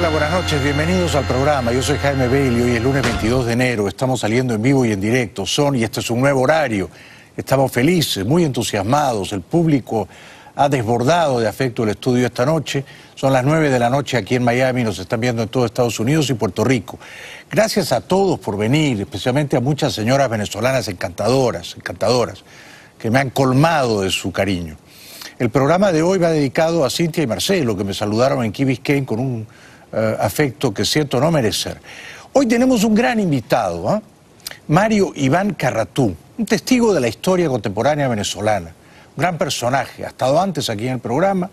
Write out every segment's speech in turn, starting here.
Hola, buenas noches, bienvenidos al programa. Yo soy Jaime Bailey, hoy es lunes 22 de enero, estamos saliendo en vivo y en directo, y este es un nuevo horario. Estamos felices, muy entusiasmados, el público ha desbordado de afecto el estudio esta noche. Son las 9 de la noche aquí en Miami, nos están viendo en todo Estados Unidos y Puerto Rico. Gracias a todos por venir, especialmente a muchas señoras venezolanas encantadoras, que me han colmado de su cariño. El programa de hoy va dedicado a Cintia y Marcelo, que me saludaron en Key Biscayne con un afecto que siento no merecer. Hoy tenemos un gran invitado, Mario Iván Carratú, un testigo de la historia contemporánea venezolana, un gran personaje, ha estado antes aquí en el programa,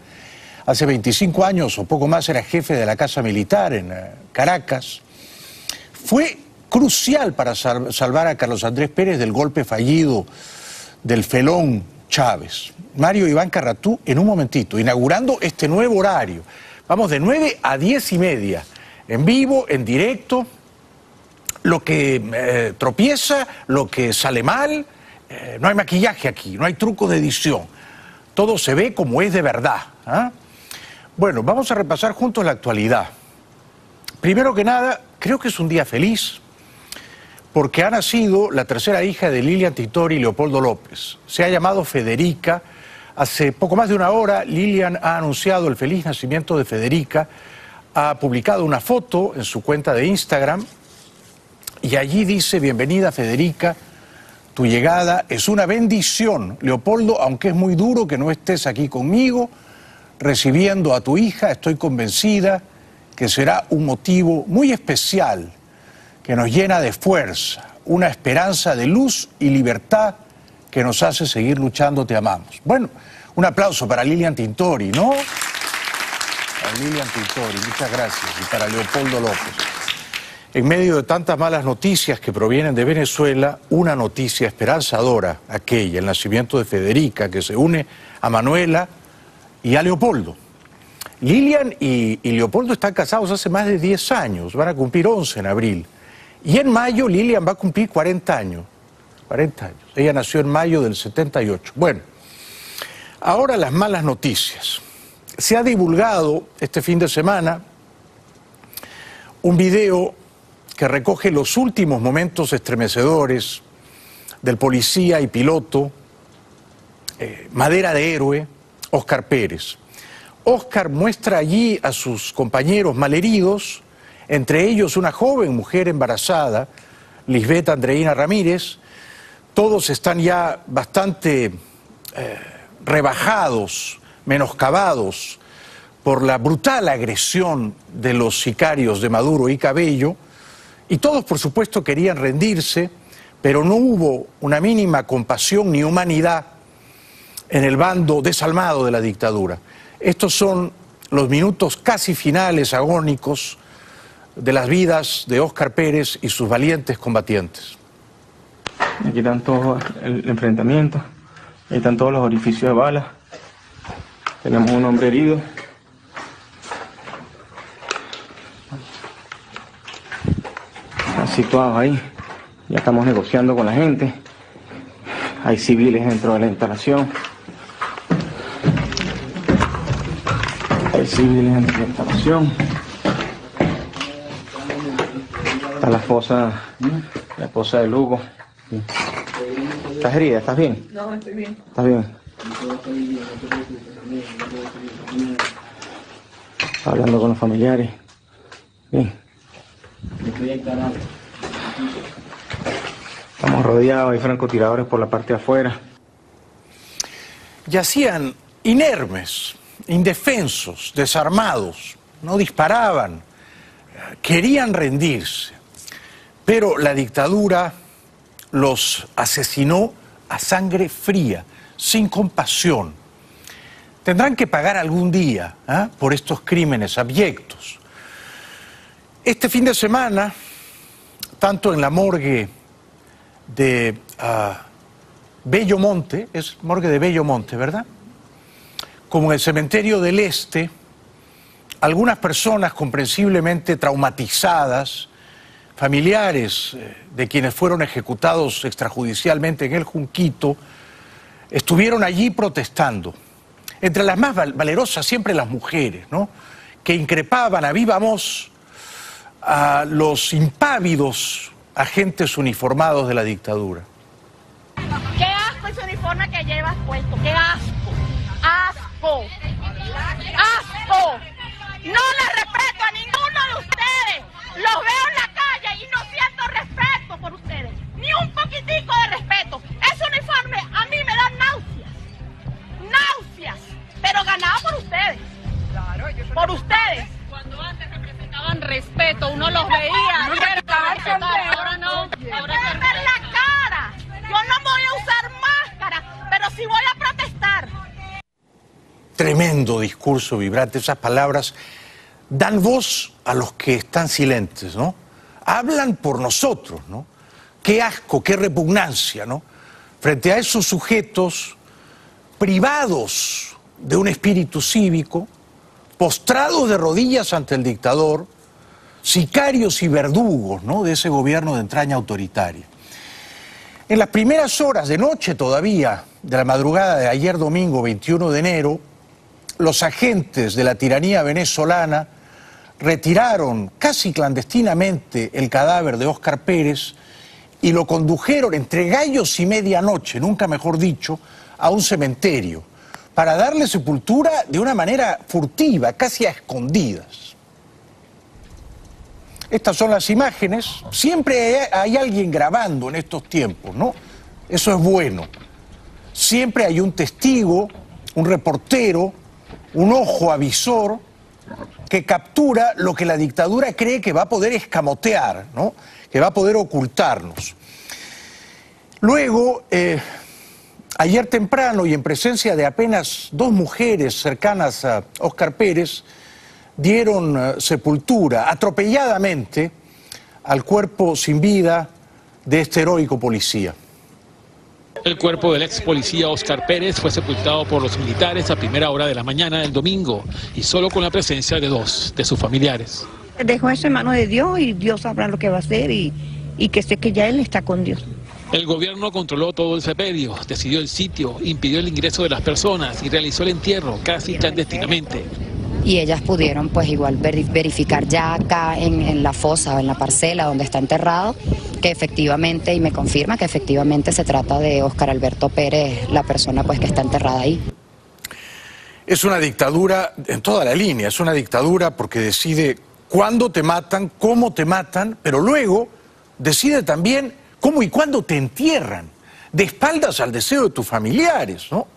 hace 25 años o poco más era jefe de la Casa Militar en Caracas. Fue crucial para salvar a Carlos Andrés Pérez del golpe fallido del felón Chávez. Mario Iván Carratú en un momentito, inaugurando este nuevo horario. Vamos de 9 a 10 y media, en vivo, en directo, lo que tropieza, lo que sale mal, no hay maquillaje aquí, no hay truco de edición, todo se ve como es de verdad. Bueno, vamos a repasar juntos la actualidad. Primero que nada, creo que es un día feliz, porque ha nacido la tercera hija de Lilian Tintori y Leopoldo López. Se ha llamado Federica. Hace poco más de una hora, Lilian ha anunciado el feliz nacimiento de Federica, ha publicado una foto en su cuenta de Instagram y allí dice: bienvenida Federica, tu llegada es una bendición. Leopoldo, aunque es muy duro que no estés aquí conmigo, recibiendo a tu hija, estoy convencida que será un motivo muy especial que nos llena de fuerza, una esperanza de luz y libertad que nos hace seguir luchando, te amamos. Bueno, un aplauso para Lilian Tintori, ¿no? Para Lilian Tintori, muchas gracias, y para Leopoldo López. En medio de tantas malas noticias que provienen de Venezuela, una noticia esperanzadora, aquella, el nacimiento de Federica, que se une a Manuela y a Leopoldo. Lilian y Leopoldo están casados hace más de 10 años, van a cumplir 11 en abril. Y en mayo Lilian va a cumplir 40 años. 40 años. Ella nació en mayo del 78. Bueno, ahora las malas noticias. Se ha divulgado este fin de semana un video que recoge los últimos momentos estremecedores del policía y piloto, madera de héroe, Óscar Pérez. Óscar muestra allí a sus compañeros malheridos, entre ellos una joven mujer embarazada, Lisbeth Andreina Ramírez. Todos están ya bastante rebajados, menoscabados por la brutal agresión de los sicarios de Maduro y Cabello, y todos por supuesto querían rendirse, pero no hubo una mínima compasión ni humanidad en el bando desalmado de la dictadura. Estos son los minutos casi finales, agónicos, de las vidas de Óscar Pérez y sus valientes combatientes. Aquí están todos el enfrentamiento, ahí están todos los orificios de balas. Tenemos un hombre herido. Están situados ahí, ya estamos negociando con la gente. Hay civiles dentro de la instalación. Hay civiles dentro de la instalación. Está la esposa de Lugo. ¿Estás herida? ¿Estás bien? No, estoy bien. ¿Estás bien? Hablando con los familiares. Bien. Estamos rodeados, hay francotiradores por la parte de afuera. Yacían inermes, indefensos, desarmados, no disparaban, querían rendirse, pero la dictadura los asesinó a sangre fría, sin compasión. Tendrán que pagar algún día por estos crímenes abyectos. Este fin de semana, tanto en la morgue de Bello Monte, es morgue de Bello Monte, ¿verdad?, como en el cementerio del Este, algunas personas comprensiblemente traumatizadas, familiares de quienes fueron ejecutados extrajudicialmente en el Junquito, estuvieron allí protestando. Entre las más valerosas siempre las mujeres, ¿no?, que increpaban a viva voz a los impávidos agentes uniformados de la dictadura. ¡Qué asco ese uniforme que llevas puesto! ¡Qué asco! ¡Asco! ¡Asco! No le respeto a ninguno de ustedes. Los veo en la calle y no siento respeto por ustedes. Ni un poquitico de respeto. Ese uniforme a mí me da náuseas. ¡Náuseas! Pero ganado por ustedes. Por ustedes. Cuando antes representaban respeto, uno los veía. Ahora no. Ahora ver la cara. Yo no voy a usar máscara, pero sí voy a protestar. Tremendo discurso vibrante, esas palabras dan voz a los que están silentes, ¿no? Hablan por nosotros, ¿no? Qué asco, qué repugnancia, ¿no? Frente a esos sujetos privados de un espíritu cívico, postrados de rodillas ante el dictador, sicarios y verdugos, ¿no?, de ese gobierno de entraña autoritaria. En las primeras horas de noche todavía, de la madrugada de ayer domingo 21 de enero, los agentes de la tiranía venezolana retiraron casi clandestinamente el cadáver de Óscar Pérez y lo condujeron entre gallos y medianoche, nunca mejor dicho, a un cementerio, para darle sepultura de una manera furtiva, casi a escondidas. Estas son las imágenes. Siempre hay alguien grabando en estos tiempos, ¿no? Eso es bueno. Siempre hay un testigo, un reportero, un ojo avisor que captura lo que la dictadura cree que va a poder escamotear, ¿no?, que va a poder ocultarnos. Luego, ayer temprano y en presencia de apenas 2 mujeres cercanas a Óscar Pérez, dieron sepultura atropelladamente al cuerpo sin vida de este heroico policía. El cuerpo del ex policía Óscar Pérez fue sepultado por los militares a primera hora de la mañana del domingo y solo con la presencia de 2 de sus familiares. Dejó eso en manos de Dios y Dios sabrá lo que va a hacer y que sé que ya él está con Dios. El gobierno controló todo el sepelio, decidió el sitio, impidió el ingreso de las personas y realizó el entierro casi clandestinamente. Y ellas pudieron pues igual verificar ya acá en la fosa o en la parcela donde está enterrado que efectivamente, y me confirma que efectivamente se trata de Óscar Alberto Pérez, la persona pues que está enterrada ahí. Es una dictadura en toda la línea, es una dictadura porque decide cuándo te matan, cómo te matan, pero luego decide también cómo y cuándo te entierran, de espaldas al deseo de tus familiares, ¿no?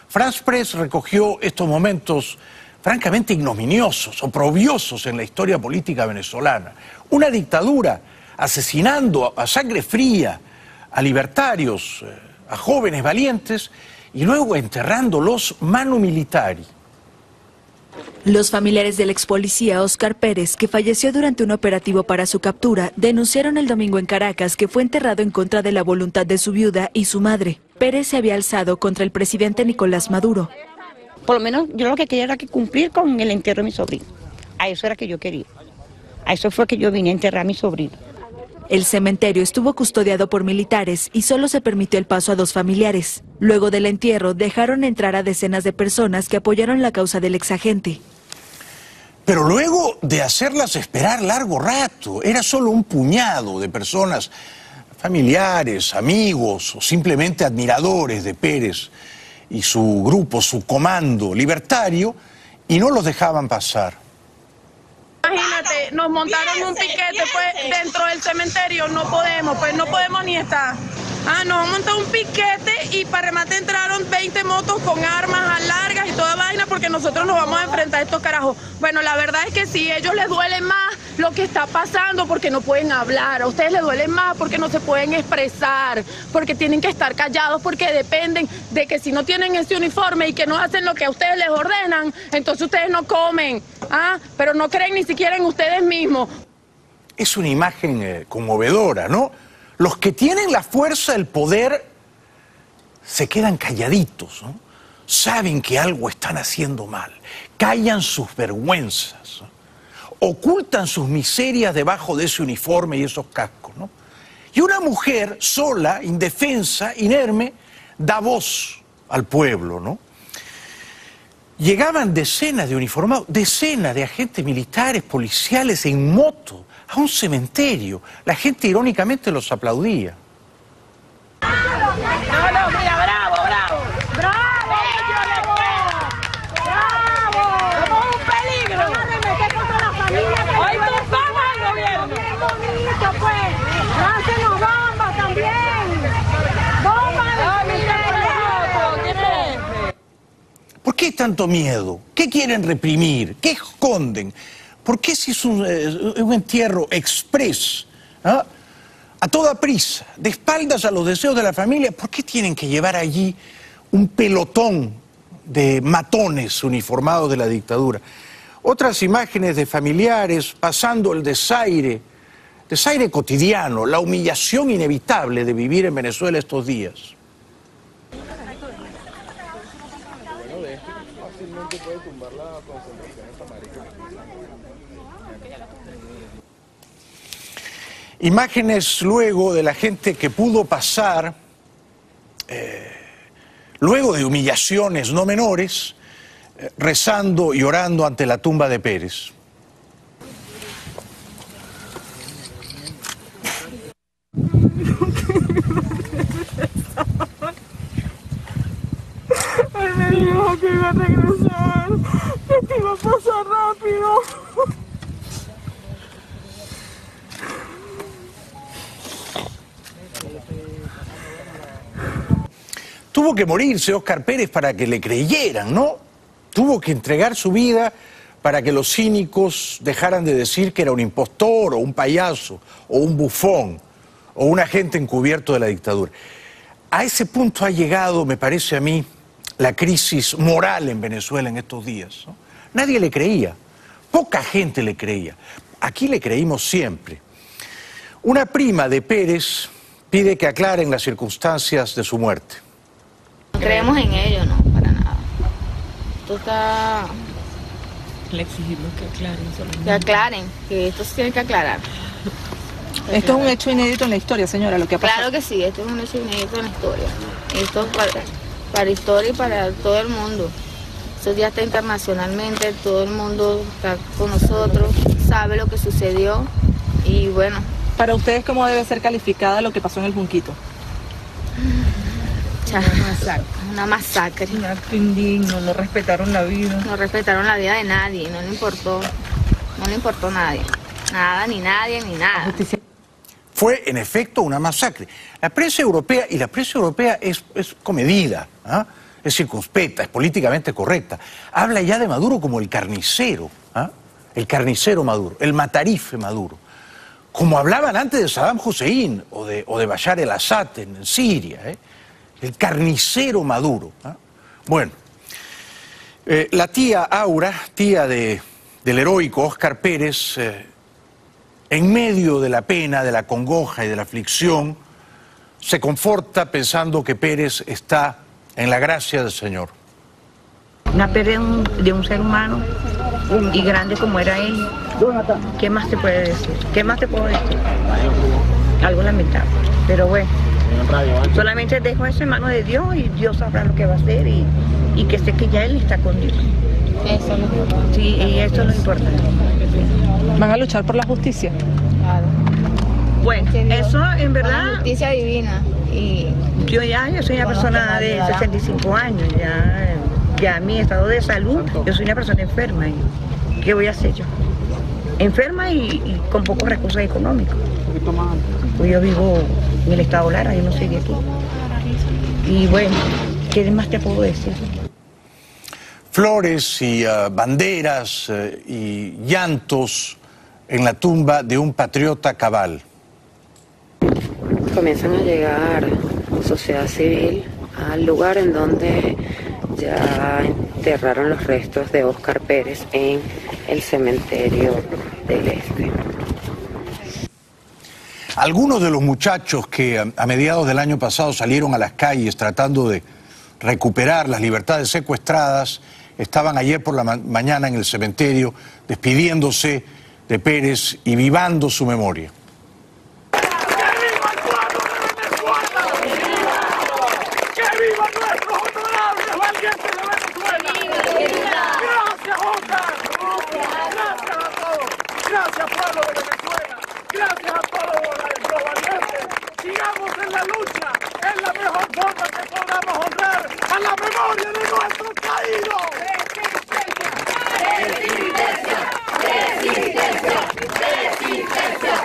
France Press recogió estos momentos francamente ignominiosos, oprobiosos en la historia política venezolana. Una dictadura asesinando a sangre fría a libertarios, a jóvenes valientes, y luego enterrándolos manu militari. Los familiares del ex policía Óscar Pérez, que falleció durante un operativo para su captura, denunciaron el domingo en Caracas que fue enterrado en contra de la voluntad de su viuda y su madre. Pérez se había alzado contra el presidente Nicolás Maduro. Por lo menos yo lo que quería era que cumplir con el entierro de mi sobrino. A eso era que yo quería. A eso fue que yo vine a enterrar a mi sobrino. El cementerio estuvo custodiado por militares y solo se permitió el paso a 2 familiares. Luego del entierro dejaron entrar a decenas de personas que apoyaron la causa del exagente. Pero luego de hacerlas esperar largo rato, era solo un puñado de personas, familiares, amigos o simplemente admiradores de Pérez y su grupo, su comando libertario, y no los dejaban pasar. Imagínate, nos montaron un piquete pues dentro del cementerio, no podemos ni estar. Nos montado un piquete y para remate entraron 20 motos con armas largas y toda vaina porque nosotros nos vamos a enfrentar a estos carajos. Bueno, la verdad es que sí, a ellos les duele más lo que está pasando porque no pueden hablar, a ustedes les duele más porque no se pueden expresar, porque tienen que estar callados, porque dependen de que si no tienen ese uniforme y que no hacen lo que a ustedes les ordenan, entonces ustedes no comen, pero no creen ni siquiera en ustedes mismos. Es una imagen conmovedora, ¿no? Los que tienen la fuerza, el poder, se quedan calladitos, ¿no? Saben que algo están haciendo mal, callan sus vergüenzas, ¿no? Ocultan sus miserias debajo de ese uniforme y esos cascos, ¿no? Y una mujer sola, indefensa, inerme, da voz al pueblo, ¿no? Llegaban decenas de uniformados, decenas de agentes militares, policiales en moto a un cementerio. La gente irónicamente los aplaudía. No, mira, bravo, bravo. ¡Bravo! ¡Bravo! ¡Somos un peligro! ¡Vamos a arremeter contra la familia! ¡Hoy tumbamos al gobierno! ¡Bien bonito, pues! ¡Láncenos bombas también! ¡Bombas de ¿Por qué tanto miedo? ¿Qué quieren reprimir? ¿Qué esconden? ¿Por qué si es un entierro express? ¿Ah? A toda prisa, de espaldas a los deseos de la familia, ¿por qué tienen que llevar allí un pelotón de matones uniformados de la dictadura? Otras imágenes de familiares pasando el desaire cotidiano, la humillación inevitable de vivir en Venezuela estos días. Imágenes luego de la gente que pudo pasar, luego de humillaciones no menores, rezando y orando ante la tumba de Pérez. Él me dijo que iba a regresar, que iba a pasar rápido. Tuvo que morirse Óscar Pérez para que le creyeran, ¿no? Tuvo que entregar su vida para que los cínicos dejaran de decir que era un impostor o un payaso o un bufón o un agente encubierto de la dictadura. A ese punto ha llegado, me parece a mí, la crisis moral en Venezuela en estos días, ¿no? Nadie le creía, poca gente le creía. Aquí le creímos siempre. Una prima de Pérez pide que aclaren las circunstancias de su muerte. No creemos en ello, no, para nada. Esto está... Le exigimos que aclaren solamente. Que aclaren, que esto se tiene que aclarar. Esto es un hecho inédito en la historia, señora, lo que ha pasado. Claro que sí, esto es un hecho inédito en la historia. Esto es para historia y para todo el mundo. Esto ya está internacionalmente, todo el mundo está con nosotros, sabe lo que sucedió y bueno. Para ustedes, ¿cómo debe ser calificada lo que pasó en el Junquito? Una masacre. Un acto indigno, no respetaron la vida. No respetaron la vida de nadie, no le importó a nadie. Nada, ni nadie, ni nada. Fue, en efecto, una masacre. La prensa europea, y la prensa europea es comedida, ¿ah? Es circunspecta, es políticamente correcta. Habla ya de Maduro como el carnicero, ¿ah? El carnicero Maduro, el matarife Maduro. Como hablaban antes de Saddam Hussein o de Bashar el-Assad en Siria, ¿eh? El carnicero Maduro, ¿ah? Bueno, la tía Aura, tía del heroico Óscar Pérez, en medio de la pena, de la congoja y de la aflicción, se conforta pensando que Pérez está en la gracia del Señor. Una pérdida de un ser humano y grande como era él. ¿Qué más te puede decir? ¿Qué más te puedo decir? Algo lamentable, pero bueno. Solamente dejo eso en manos de Dios y Dios sabrá lo que va a hacer y que sé que ya Él está con Dios. Eso es lo importante. Sí, y eso es lo importante. ¿Van a luchar por la justicia? Claro. Bueno, eso en verdad... La justicia divina. Y yo soy una persona de 65 años, ya mi estado de salud, yo soy una persona enferma. ¿Y qué voy a hacer yo? Enferma y con pocos recursos económicos. Pues yo vivo en el estado Lara, yo no soy de aquí. Y bueno, ¿qué más te puedo decir? Flores y banderas y llantos en la tumba de un patriota cabal. Comienzan a llegar sociedad civil al lugar en donde ya enterraron los restos de Óscar Pérez en el cementerio del Este. Algunos de los muchachos que a mediados del año pasado salieron a las calles tratando de recuperar las libertades secuestradas estaban ayer por la mañana en el cementerio despidiéndose de Pérez y vivando su memoria. ¡Que viva nuestro honorable valiente de Venezuela! Gracias, pueblo de Venezuela. Gracias a todos los valientes. Sigamos en la lucha. Es la mejor forma que podamos honrar a la memoria de nuestros caídos. ¡Resistencia! ¡Resistencia! ¡Resistencia!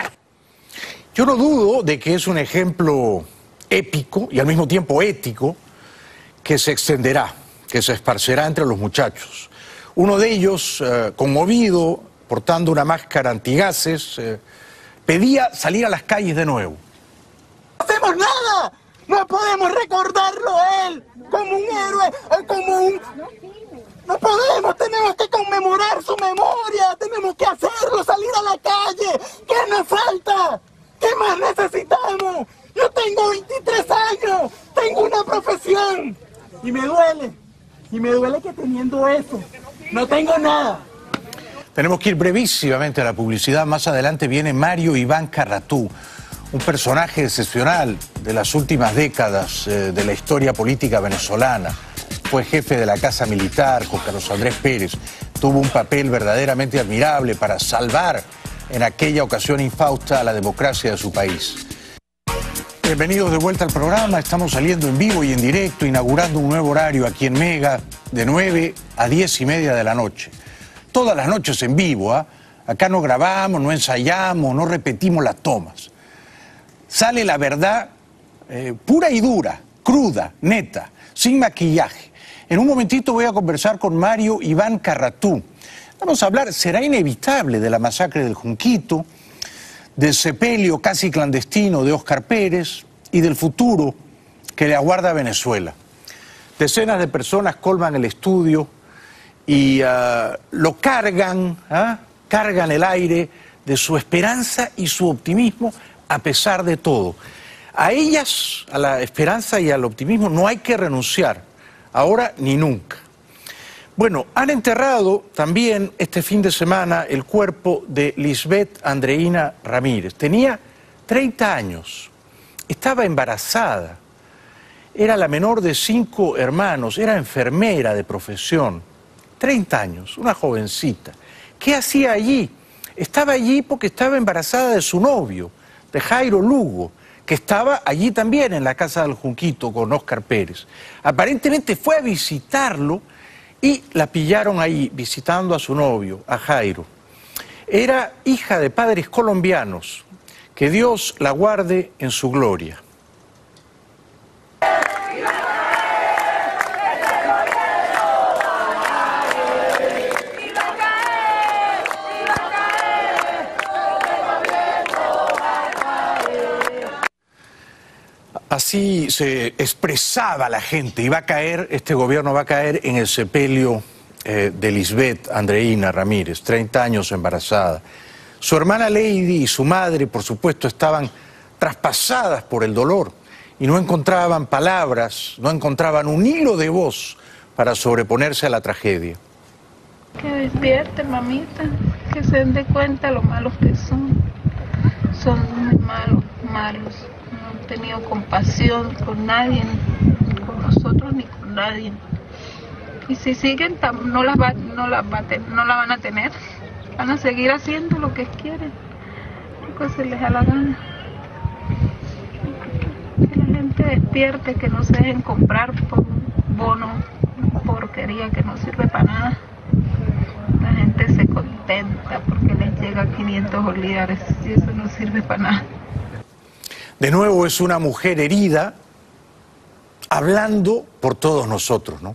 Yo no dudo de que es un ejemplo épico y al mismo tiempo ético que se extenderá, que se esparcerá entre los muchachos. Uno de ellos, conmovido, portando una máscara antigases, pedía salir a las calles de nuevo. ¡No hacemos nada! ¡No podemos recordarlo a él como un héroe o como un... No podemos, tenemos que conmemorar su memoria, tenemos que hacerlo, salir a la calle. ¿Qué nos falta? ¿Qué más necesitamos? Yo tengo 23 años, tengo una profesión y me duele que teniendo eso no tengo nada. Tenemos que ir brevísimamente a la publicidad. Más adelante viene Mario Iván Carratú, un personaje excepcional de las últimas décadas de la historia política venezolana. Fue jefe de la Casa Militar con Carlos Andrés Pérez. Tuvo un papel verdaderamente admirable para salvar en aquella ocasión infausta a la democracia de su país. Bienvenidos de vuelta al programa. Estamos saliendo en vivo y en directo, inaugurando un nuevo horario aquí en Mega, de 9 a 10:30 de la noche. Todas las noches en vivo, ¿ah? Acá no grabamos, no ensayamos, no repetimos las tomas. Sale la verdad pura y dura, cruda, neta, sin maquillaje. En un momentito voy a conversar con Mario Iván Carratú. Vamos a hablar, será inevitable, de la masacre del Junquito, del sepelio casi clandestino de Óscar Pérez y del futuro que le aguarda a Venezuela. Decenas de personas colman el estudio y lo cargan, cargan el aire de su esperanza y su optimismo a pesar de todo. A ellas, a la esperanza y al optimismo, no hay que renunciar, ahora ni nunca. Bueno, han enterrado también este fin de semana el cuerpo de Lisbeth Andreina Ramírez. Tenía 30 años, estaba embarazada, era la menor de 5 hermanos, era enfermera de profesión. 30 años, una jovencita. ¿Qué hacía allí? Estaba allí porque estaba embarazada de su novio, de Jairo Lugo, que estaba allí también en la casa del Junquito con Óscar Pérez. Aparentemente fue a visitarlo y la pillaron ahí, visitando a su novio, a Jairo. Era hija de padres colombianos. Que Dios la guarde en su gloria. Así se expresaba la gente. Iba a caer, este gobierno va a caer en el sepelio de Lisbeth Andreina Ramírez, 30 años embarazada. Su hermana Lady y su madre, por supuesto, estaban traspasadas por el dolor y no encontraban palabras, no encontraban un hilo de voz para sobreponerse a la tragedia. Que despierte, mamita, que se den de cuenta lo malos que son. Son muy malos, malos. No han tenido compasión con nadie, con nosotros ni con nadie. Y si siguen, no la van a tener. Van a seguir haciendo lo que quieren, lo que se les da la gana. Que la gente despierte, que no se dejen comprar por un bono, porquería que no sirve para nada. La gente se contenta porque les llega 500 bolívares y eso no sirve para nada. De nuevo es una mujer herida, hablando por todos nosotros, ¿no?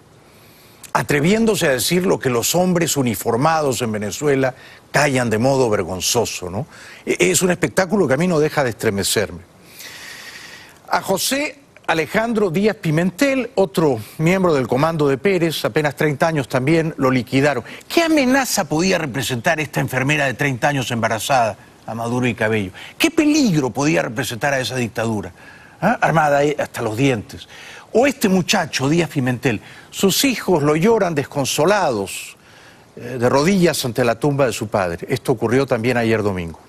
Atreviéndose a decir lo que los hombres uniformados en Venezuela callan de modo vergonzoso, ¿no? Es un espectáculo que a mí no deja de estremecerme. A José Alejandro Díaz Pimentel, otro miembro del comando de Pérez, apenas 30 años también, lo liquidaron. ¿Qué amenaza podía representar esta enfermera de 30 años embarazada a Maduro y Cabello? ¿Qué peligro podía representar a esa dictadura? Armada hasta los dientes. O este muchacho, Díaz Pimentel, sus hijos lo lloran desconsolados, de rodillas ante la tumba de su padre. Esto ocurrió también ayer domingo.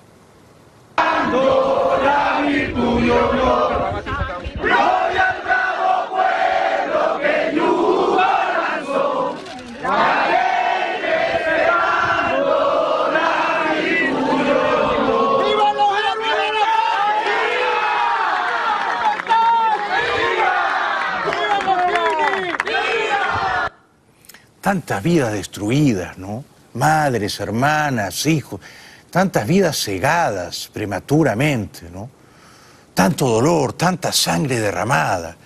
tantas vidas destruidas, ¿no? Madres, hermanas, hijos, tantas vidas cegadas prematuramente, ¿no? Tanto dolor, tanta sangre derramada.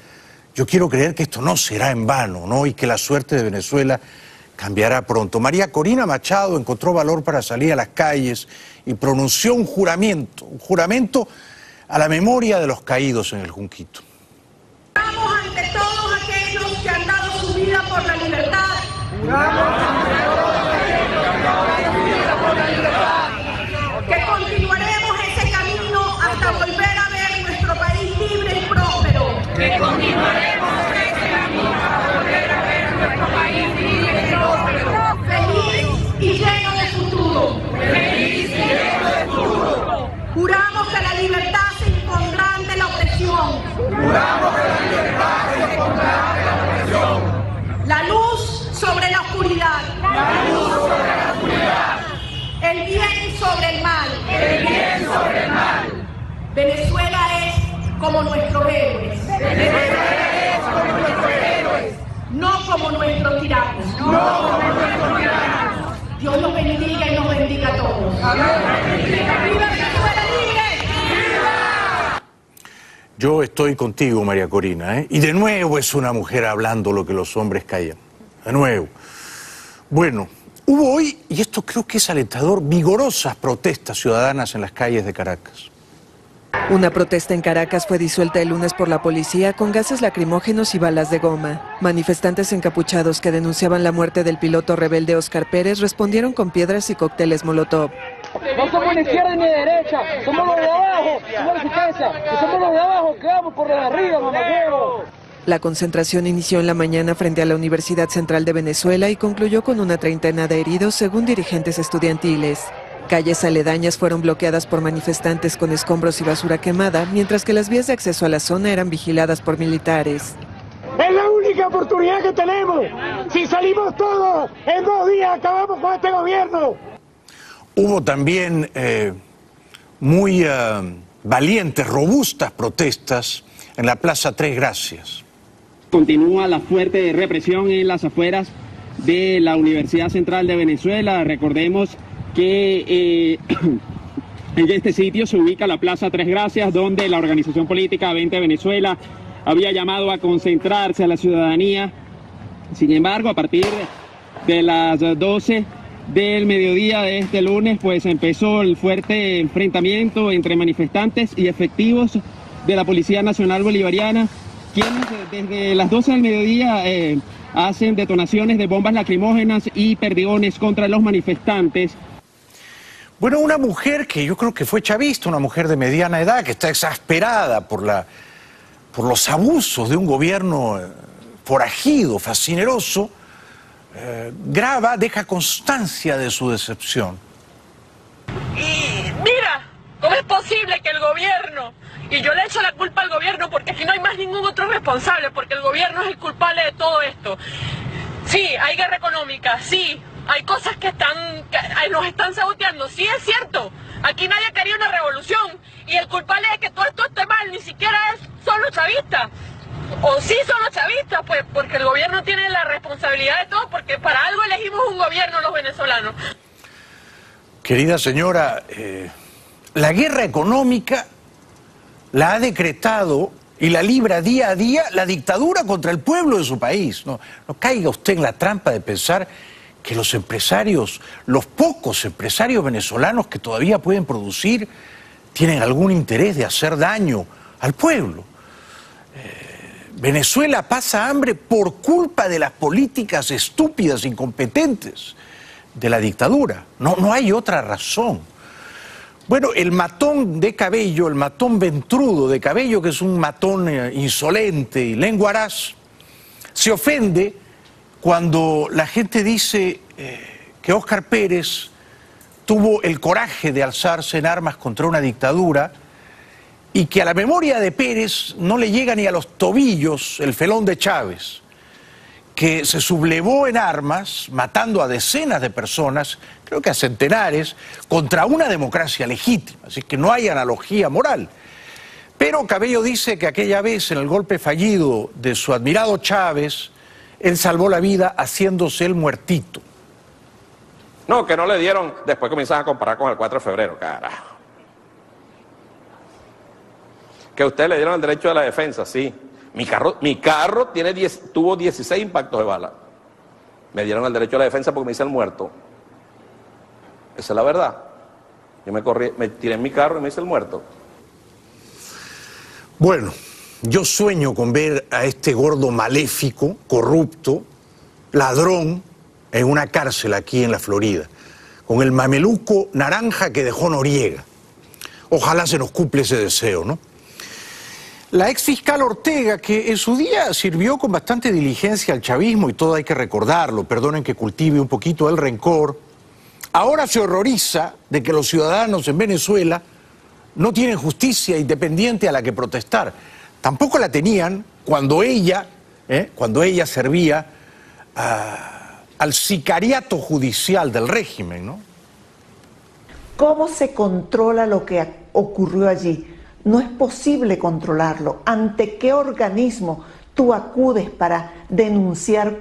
Yo quiero creer que esto no será en vano, ¿no? Y que la suerte de Venezuela cambiará pronto. María Corina Machado encontró valor para salir a las calles y pronunció un juramento a la memoria de los caídos en el Junquito. Juramos ante todos aquellos que han dado su vida por la libertad. Juramos ante todos aquellos que han dado su vida por la libertad. Que continuaremos ese camino hasta volver a ver nuestro país libre y próspero. Que continuaremos ese camino hasta volver a ver nuestro país libre y próspero. Feliz y lleno de futuro. Feliz y lleno de futuro. Juramos que la libertad se impondrá ante la opresión. Juramos que la libertad se impondrá ante la opresión. La luz sobre la oscuridad. La luz sobre la oscuridad. El bien sobre el mal. El bien sobre el mal. Venezuela es como nuestros héroes. Venezuela es como nuestros héroes. No como nuestros tiranos. No como nuestros tiranos. Dios los bendiga y nos bendiga a todos. ¡Viva Venezuela libre! ¡Viva! Yo estoy contigo, María Corina, ¿eh? Y de nuevo es una mujer hablando lo que los hombres callan. De nuevo. Bueno, hubo hoy, y esto creo que es alentador, vigorosas protestas ciudadanas en las calles de Caracas. Una protesta en Caracas fue disuelta el lunes por la policía con gases lacrimógenos y balas de goma. Manifestantes encapuchados que denunciaban la muerte del piloto rebelde Óscar Pérez respondieron con piedras y cócteles molotov. No somos ni izquierda ni derecha, somos los de abajo, somos los de abajo que vamos por los de arriba, mamaguero. La concentración inició en la mañana frente a la Universidad Central de Venezuela y concluyó con una treintena de heridos, según dirigentes estudiantiles. Calles aledañas fueron bloqueadas por manifestantes con escombros y basura quemada, mientras que las vías de acceso a la zona eran vigiladas por militares. Es la única oportunidad que tenemos. Si salimos todos, en 2 días acabamos con este gobierno. Hubo también muy valientes, robustas protestas en la Plaza Tres Gracias. Continúa la fuerte represión en las afueras de la Universidad Central de Venezuela. Recordemos que en este sitio se ubica la Plaza Tres Gracias, donde la organización política 20 Venezuela había llamado a concentrarse a la ciudadanía. Sin embargo, a partir de las 12 del mediodía de este lunes, pues empezó el fuerte enfrentamiento entre manifestantes y efectivos de la Policía Nacional Bolivariana, quienes desde las 12 del mediodía hacen detonaciones de bombas lacrimógenas y perdigones contra los manifestantes. Bueno, una mujer que yo creo que fue chavista, una mujer de mediana edad, que está exasperada por los abusos de un gobierno forajido, fascineroso, graba, deja constancia de su decepción. Y mira, ¿cómo es posible que el gobierno, y yo le echo la culpa al gobierno porque aquí no hay más ningún otro responsable, porque el gobierno es el culpable de todo esto? Sí, hay guerra económica, sí, hay cosas que nos están saboteando, sí es cierto, aquí nadie quería una revolución y el culpable de que todo esto esté mal ni siquiera son los chavistas. O sí son los chavistas, pues, porque el gobierno tiene la responsabilidad de todo, porque para algo elegimos un gobierno los venezolanos. Querida señora, la guerra económica la ha decretado y la libra día a día la dictadura contra el pueblo de su país. No caiga usted en la trampa de pensar que los empresarios, los pocos empresarios venezolanos que todavía pueden producir, tienen algún interés de hacer daño al pueblo. Venezuela pasa hambre por culpa de las políticas estúpidas, incompetentes de la dictadura. No hay otra razón. Bueno, el matón de Cabello, el matón ventrudo de Cabello, que es un matón insolente y lenguaraz, se ofende cuando la gente dice que Óscar Pérez tuvo el coraje de alzarse en armas contra una dictadura y que a la memoria de Pérez no le llega ni a los tobillos el felón de Chávez, que se sublevó en armas, matando a decenas de personas, creo que a centenares, contra una democracia legítima, así que no hay analogía moral. Pero Cabello dice que aquella vez, en el golpe fallido de su admirado Chávez, Él salvó la vida haciéndose el muertito. No, que no le dieron, después comienzan a comparar con el 4 de febrero, carajo. Que a usted le dieron el derecho de la defensa, sí. Mi carro tuvo 16 impactos de bala. Me dieron el derecho a la defensa porque me hice el muerto. Esa es la verdad. Yo me tiré en mi carro y me hice el muerto. Bueno, yo sueño con ver a este gordo maléfico, corrupto, ladrón, en una cárcel aquí en la Florida, con el mameluco naranja que dejó Noriega. Ojalá se nos cumpla ese deseo, ¿no? La ex fiscal Ortega, que en su día sirvió con bastante diligencia al chavismo, y todo hay que recordarlo, perdonen que cultive un poquito el rencor, ahora se horroriza de que los ciudadanos en Venezuela no tienen justicia independiente a la que protestar. Tampoco la tenían cuando ella servía al sicariato judicial del régimen, ¿no? ¿Cómo se controla lo que ocurrió allí? No es posible controlarlo. ¿Ante qué organismo tú acudes para denunciar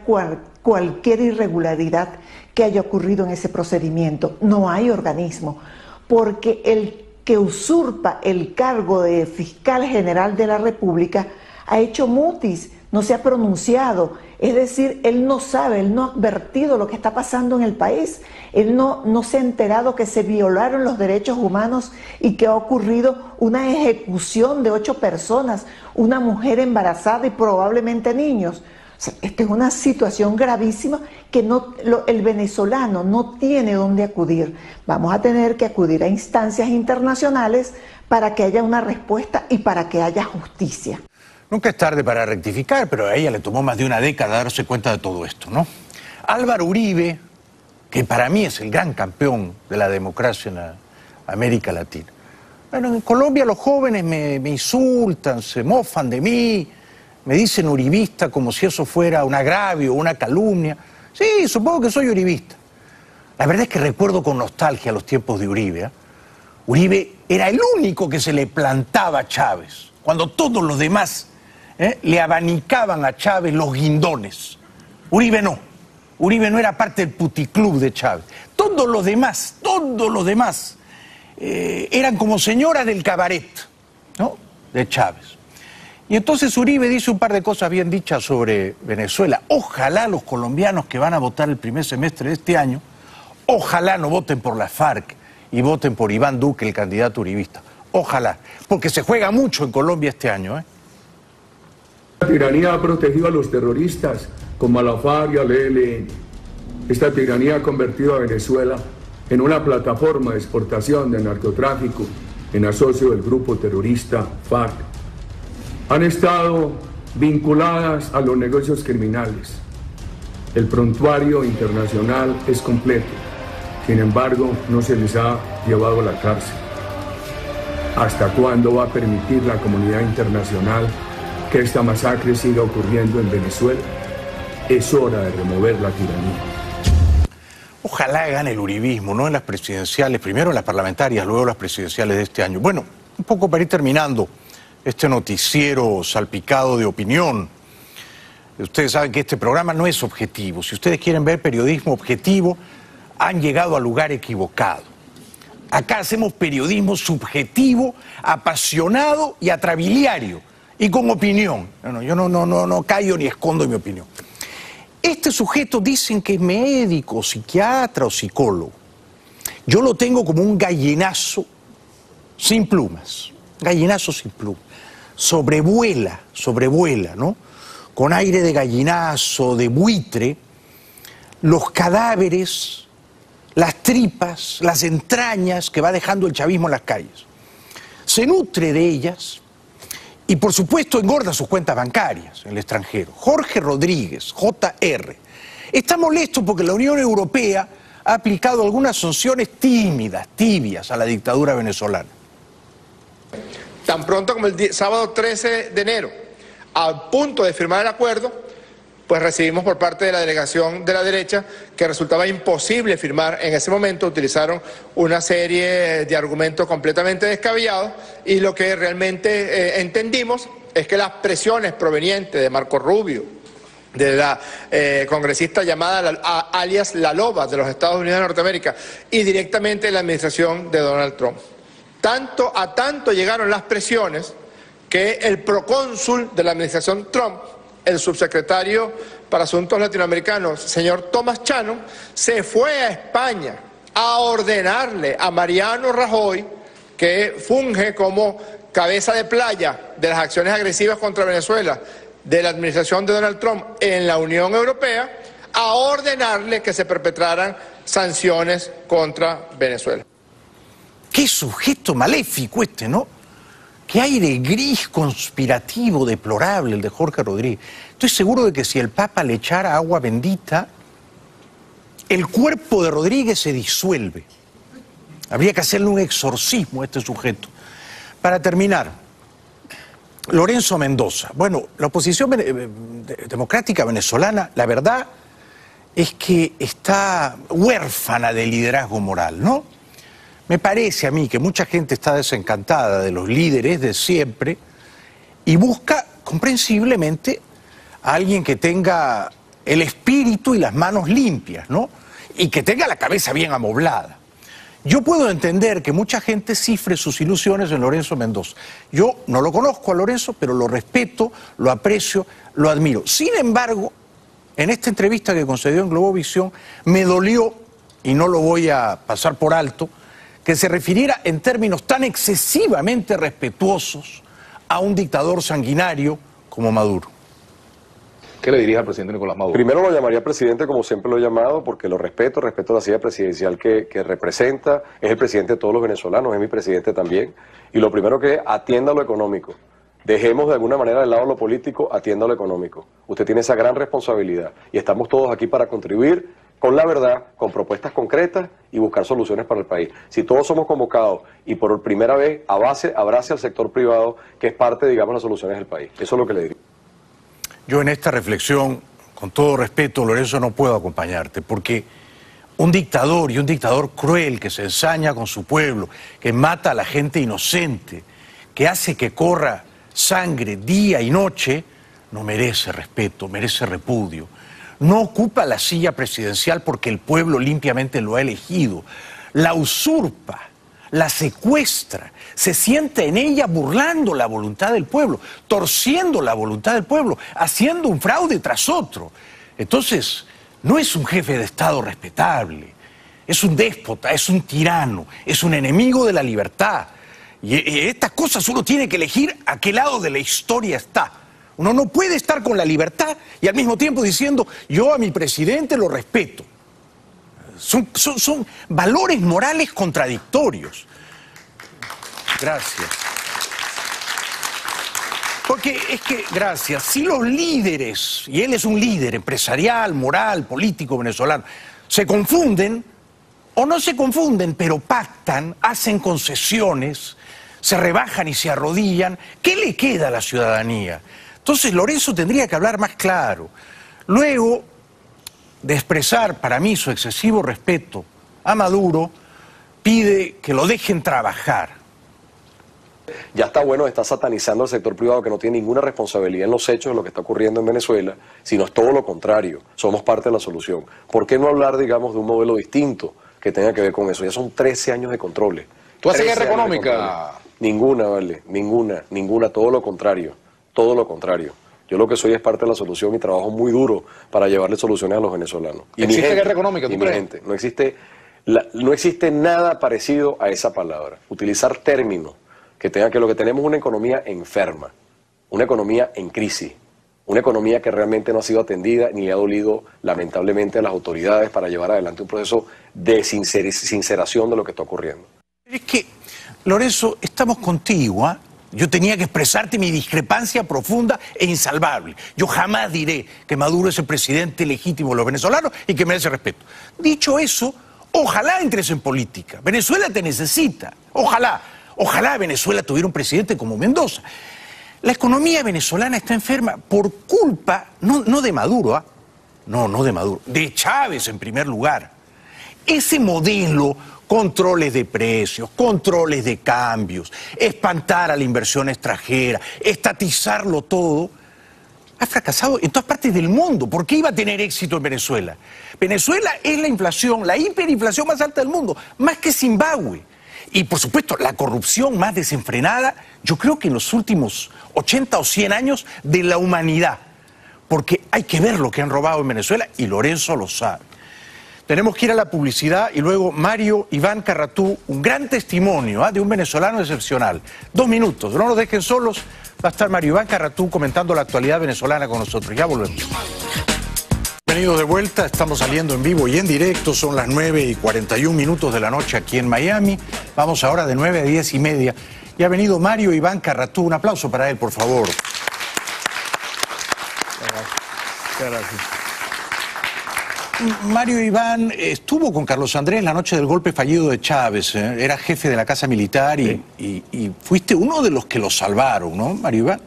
cualquier irregularidad que haya ocurrido en ese procedimiento? No hay organismo, porque el que usurpa el cargo de fiscal general de la República ha hecho mutis, no se ha pronunciado, es decir, él no sabe, él no ha advertido lo que está pasando en el país, él no se ha enterado que se violaron los derechos humanos y que ha ocurrido una ejecución de 8 personas, una mujer embarazada y probablemente niños. O sea, esta es una situación gravísima que el venezolano no tiene dónde acudir. Vamos a tener que acudir a instancias internacionales para que haya una respuesta y para que haya justicia. Nunca es tarde para rectificar, pero a ella le tomó más de una década darse cuenta de todo esto, ¿no? Álvaro Uribe, que para mí es el gran campeón de la democracia en América Latina. Bueno, en Colombia los jóvenes me insultan, se mofan de mí, me dicen uribista como si eso fuera un agravio, una calumnia. Sí, supongo que soy uribista. La verdad es que recuerdo con nostalgia los tiempos de Uribe, ¿eh? Uribe era el único que se le plantaba a Chávez, cuando todos los demás le abanicaban a Chávez los guindones. Uribe no era parte del puticlub de Chávez. Todos los demás eran como señoras del cabaret, ¿no?, de Chávez. Y entonces Uribe dice un par de cosas bien dichas sobre Venezuela. Ojalá los colombianos que van a votar el primer semestre de este año, ojalá no voten por la FARC y voten por Iván Duque, el candidato uribista. Ojalá, porque se juega mucho en Colombia este año, ¿eh? La tiranía ha protegido a los terroristas como a la FARC y al ELN. Esta tiranía ha convertido a Venezuela en una plataforma de exportación de narcotráfico en asocio del grupo terrorista FARC. Han estado vinculadas a los negocios criminales. El prontuario internacional es completo. Sin embargo, no se les ha llevado a la cárcel. ¿Hasta cuándo va a permitir la comunidad internacional que esta masacre siga ocurriendo en Venezuela? Es hora de remover la tiranía. Ojalá gane el uribismo, no en las presidenciales, primero en las parlamentarias, luego las presidenciales de este año. Bueno, un poco para ir terminando este noticiero salpicado de opinión. Ustedes saben que este programa no es objetivo. Si ustedes quieren ver periodismo objetivo, han llegado al lugar equivocado. Acá hacemos periodismo subjetivo, apasionado y atrabiliario, y con opinión. Yo no callo ni escondo mi opinión. Este sujeto dicen que es médico, psiquiatra o psicólogo. Yo lo tengo como un gallinazo sin plumas. Gallinazo sin plumas. Sobrevuela, ¿no? Con aire de gallinazo, de buitre, los cadáveres, las tripas, las entrañas que va dejando el chavismo en las calles. Se nutre de ellas y, por supuesto, engorda sus cuentas bancarias en el extranjero. Jorge Rodríguez, JR, está molesto porque la Unión Europea ha aplicado algunas sanciones tibias a la dictadura venezolana. Tan pronto como el sábado 13 de enero, a punto de firmar el acuerdo, pues recibimos por parte de la delegación de la derecha que resultaba imposible firmar en ese momento. Utilizaron una serie de argumentos completamente descabellados y lo que realmente entendimos es que las presiones provenientes de Marco Rubio, de la congresista llamada alias La Loba de los Estados Unidos de Norteamérica y directamente de la administración de Donald Trump. Tanto llegaron las presiones que el procónsul de la administración Trump, el subsecretario para Asuntos Latinoamericanos, señor Thomas Channon, se fue a España a ordenarle a Mariano Rajoy, que funge como cabeza de playa de las acciones agresivas contra Venezuela de la administración de Donald Trump en la Unión Europea, a ordenarle que se perpetraran sanciones contra Venezuela. Qué sujeto maléfico este, ¿no? Qué aire gris, conspirativo, deplorable el de Jorge Rodríguez. Estoy seguro de que si el Papa le echara agua bendita, el cuerpo de Rodríguez se disuelve. Habría que hacerle un exorcismo a este sujeto. Para terminar, Lorenzo Mendoza. Bueno, la oposición democrática venezolana, la verdad es que está huérfana de liderazgo moral, ¿no? Me parece a mí que mucha gente está desencantada de los líderes de siempre y busca, comprensiblemente, a alguien que tenga el espíritu y las manos limpias, ¿no? Y que tenga la cabeza bien amoblada. Yo puedo entender que mucha gente cifre sus ilusiones en Lorenzo Mendoza. Yo no lo conozco a Lorenzo, pero lo respeto, lo aprecio, lo admiro. Sin embargo, en esta entrevista que concedió en Globovisión, me dolió, y no lo voy a pasar por alto, que se refiriera en términos tan excesivamente respetuosos a un dictador sanguinario como Maduro. ¿Qué le diría al presidente Nicolás Maduro? Primero lo llamaría presidente como siempre lo he llamado, porque lo respeto la silla presidencial que representa, es el presidente de todos los venezolanos, es mi presidente también, y lo primero que atienda lo económico. Dejemos de alguna manera de lado lo político, atienda lo económico. Usted tiene esa gran responsabilidad y estamos todos aquí para contribuir con la verdad, con propuestas concretas y buscar soluciones para el país. Si todos somos convocados y por primera vez abrace al sector privado, que es parte, digamos, de las soluciones del país. Eso es lo que le diría. Yo en esta reflexión, con todo respeto, Lorenzo, no puedo acompañarte, porque un dictador y un dictador cruel que se ensaña con su pueblo, que mata a la gente inocente, que hace que corra sangre día y noche, no merece respeto, merece repudio. No ocupa la silla presidencial porque el pueblo limpiamente lo ha elegido. La usurpa, la secuestra, se sienta en ella burlando la voluntad del pueblo, torciendo la voluntad del pueblo, haciendo un fraude tras otro. Entonces, no es un jefe de Estado respetable, es un déspota, es un tirano, es un enemigo de la libertad. Y estas cosas uno tiene que elegir a qué lado de la historia está. Uno no puede estar con la libertad y al mismo tiempo diciendo, yo a mi presidente lo respeto. Son valores morales contradictorios. Gracias. Porque es que, gracias, si los líderes, y él es un líder empresarial, moral, político venezolano, se confunden, o no se confunden, pero pactan, hacen concesiones, se rebajan y se arrodillan, ¿qué le queda a la ciudadanía? Entonces Lorenzo tendría que hablar más claro. Luego de expresar para mí su excesivo respeto a Maduro, pide que lo dejen trabajar. Ya está bueno, está satanizando al sector privado que no tiene ninguna responsabilidad en los hechos de lo que está ocurriendo en Venezuela, sino es todo lo contrario, somos parte de la solución. ¿Por qué no hablar, digamos, de un modelo distinto que tenga que ver con eso? Ya son 13 años de controles. ¿Tú haces guerra económica? Ninguna, vale, ninguna, todo lo contrario. Todo lo contrario. Yo lo que soy es parte de la solución y trabajo muy duro para llevarle soluciones a los venezolanos. Y ¿existe guerra económica, tú crees? Gente, no existe nada parecido a esa palabra. Utilizar términos que tengan que lo que tenemos es una economía enferma, una economía en crisis, una economía que realmente no ha sido atendida ni le ha dolido lamentablemente a las autoridades para llevar adelante un proceso de sinceración de lo que está ocurriendo. Es que, Lorenzo, estamos contigo, ¿ah? Yo tenía que expresarte mi discrepancia profunda e insalvable. Yo jamás diré que Maduro es el presidente legítimo de los venezolanos y que merece respeto. Dicho eso, ojalá entres en política. Venezuela te necesita. Ojalá Venezuela tuviera un presidente como Mendoza. La economía venezolana está enferma por culpa, no de Maduro, ¿ah? No de Maduro, de Chávez en primer lugar. Ese modelo, controles de precios, controles de cambios, espantar a la inversión extranjera, estatizarlo todo, ha fracasado en todas partes del mundo. ¿Por qué iba a tener éxito en Venezuela? Venezuela es la inflación, la hiperinflación más alta del mundo, más que Zimbabue. Y por supuesto, la corrupción más desenfrenada, yo creo que en los últimos 80 o 100 años de la humanidad. Porque hay que ver lo que han robado en Venezuela y Lorenzo lo sabe. Tenemos que ir a la publicidad y luego Mario Iván Carratú, un gran testimonio de un venezolano excepcional. 2 minutos, no nos dejen solos. Va a estar Mario Iván Carratú comentando la actualidad venezolana con nosotros. Ya volvemos. Bienvenidos de vuelta, estamos saliendo en vivo y en directo, son las 9:41 de la noche aquí en Miami. Vamos ahora de 9 a 10:30. Y ha venido Mario Iván Carratú, un aplauso para él, por favor. Muchas gracias. Mario Iván estuvo con Carlos Andrés la noche del golpe fallido de Chávez, era jefe de la Casa Militar y fuiste uno de los que lo salvaron, ¿no, Mario Iván?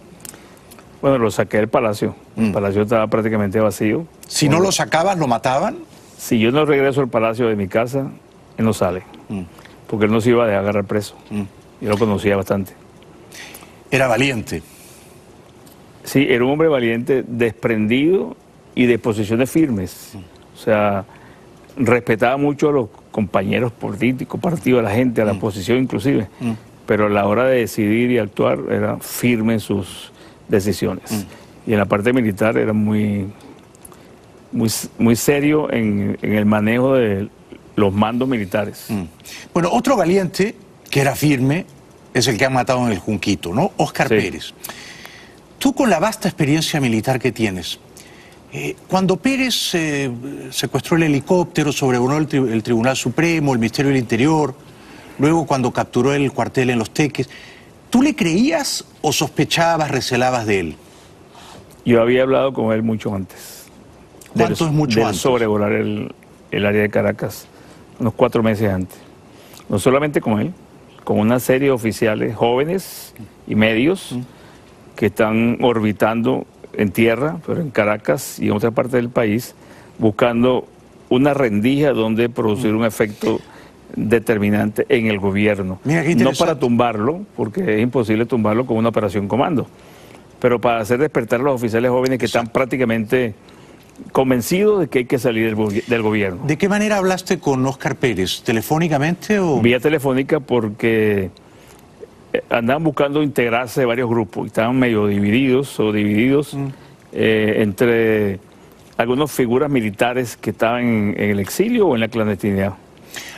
Bueno, lo saqué del palacio, el palacio estaba prácticamente vacío. Si no lo sacabas, ¿lo mataban? Si yo no regreso al palacio de mi casa, él no sale, porque él no se iba a dejar agarrar preso. Yo lo conocía bastante. Era valiente. Sí, era un hombre valiente, desprendido y de posiciones firmes. O sea, respetaba mucho a los compañeros políticos, partidos, a la gente, a la oposición inclusive, pero a la hora de decidir y actuar era firme en sus decisiones. Y en la parte militar era muy serio en el manejo de los mandos militares. Bueno, otro valiente que era firme es el que han matado en el Junquito, ¿no? Óscar Pérez. Tú, con la vasta experiencia militar que tienes, cuando Pérez secuestró el helicóptero, sobrevoló el Tribunal Supremo, el Ministerio del Interior, luego cuando capturó el cuartel en Los Teques, ¿tú le creías o sospechabas, recelabas de él? Yo había hablado con él mucho antes. ¿Cuánto es mucho antes? Sobrevolar el área de Caracas, unos 4 meses antes. No solamente con él, con una serie de oficiales jóvenes y medios que están orbitando en tierra, pero en Caracas y en otra parte del país, buscando una rendija donde producir un efecto determinante en el gobierno. No para tumbarlo, porque es imposible tumbarlo con una operación comando, pero para hacer despertar a los oficiales jóvenes que están prácticamente convencidos de que hay que salir del gobierno. ¿De qué manera hablaste con Óscar Pérez? ¿Telefónicamente o...? Vía telefónica, porque andaban buscando integrarse de varios grupos, estaban medio divididos entre algunas figuras militares que estaban en el exilio o en la clandestinidad.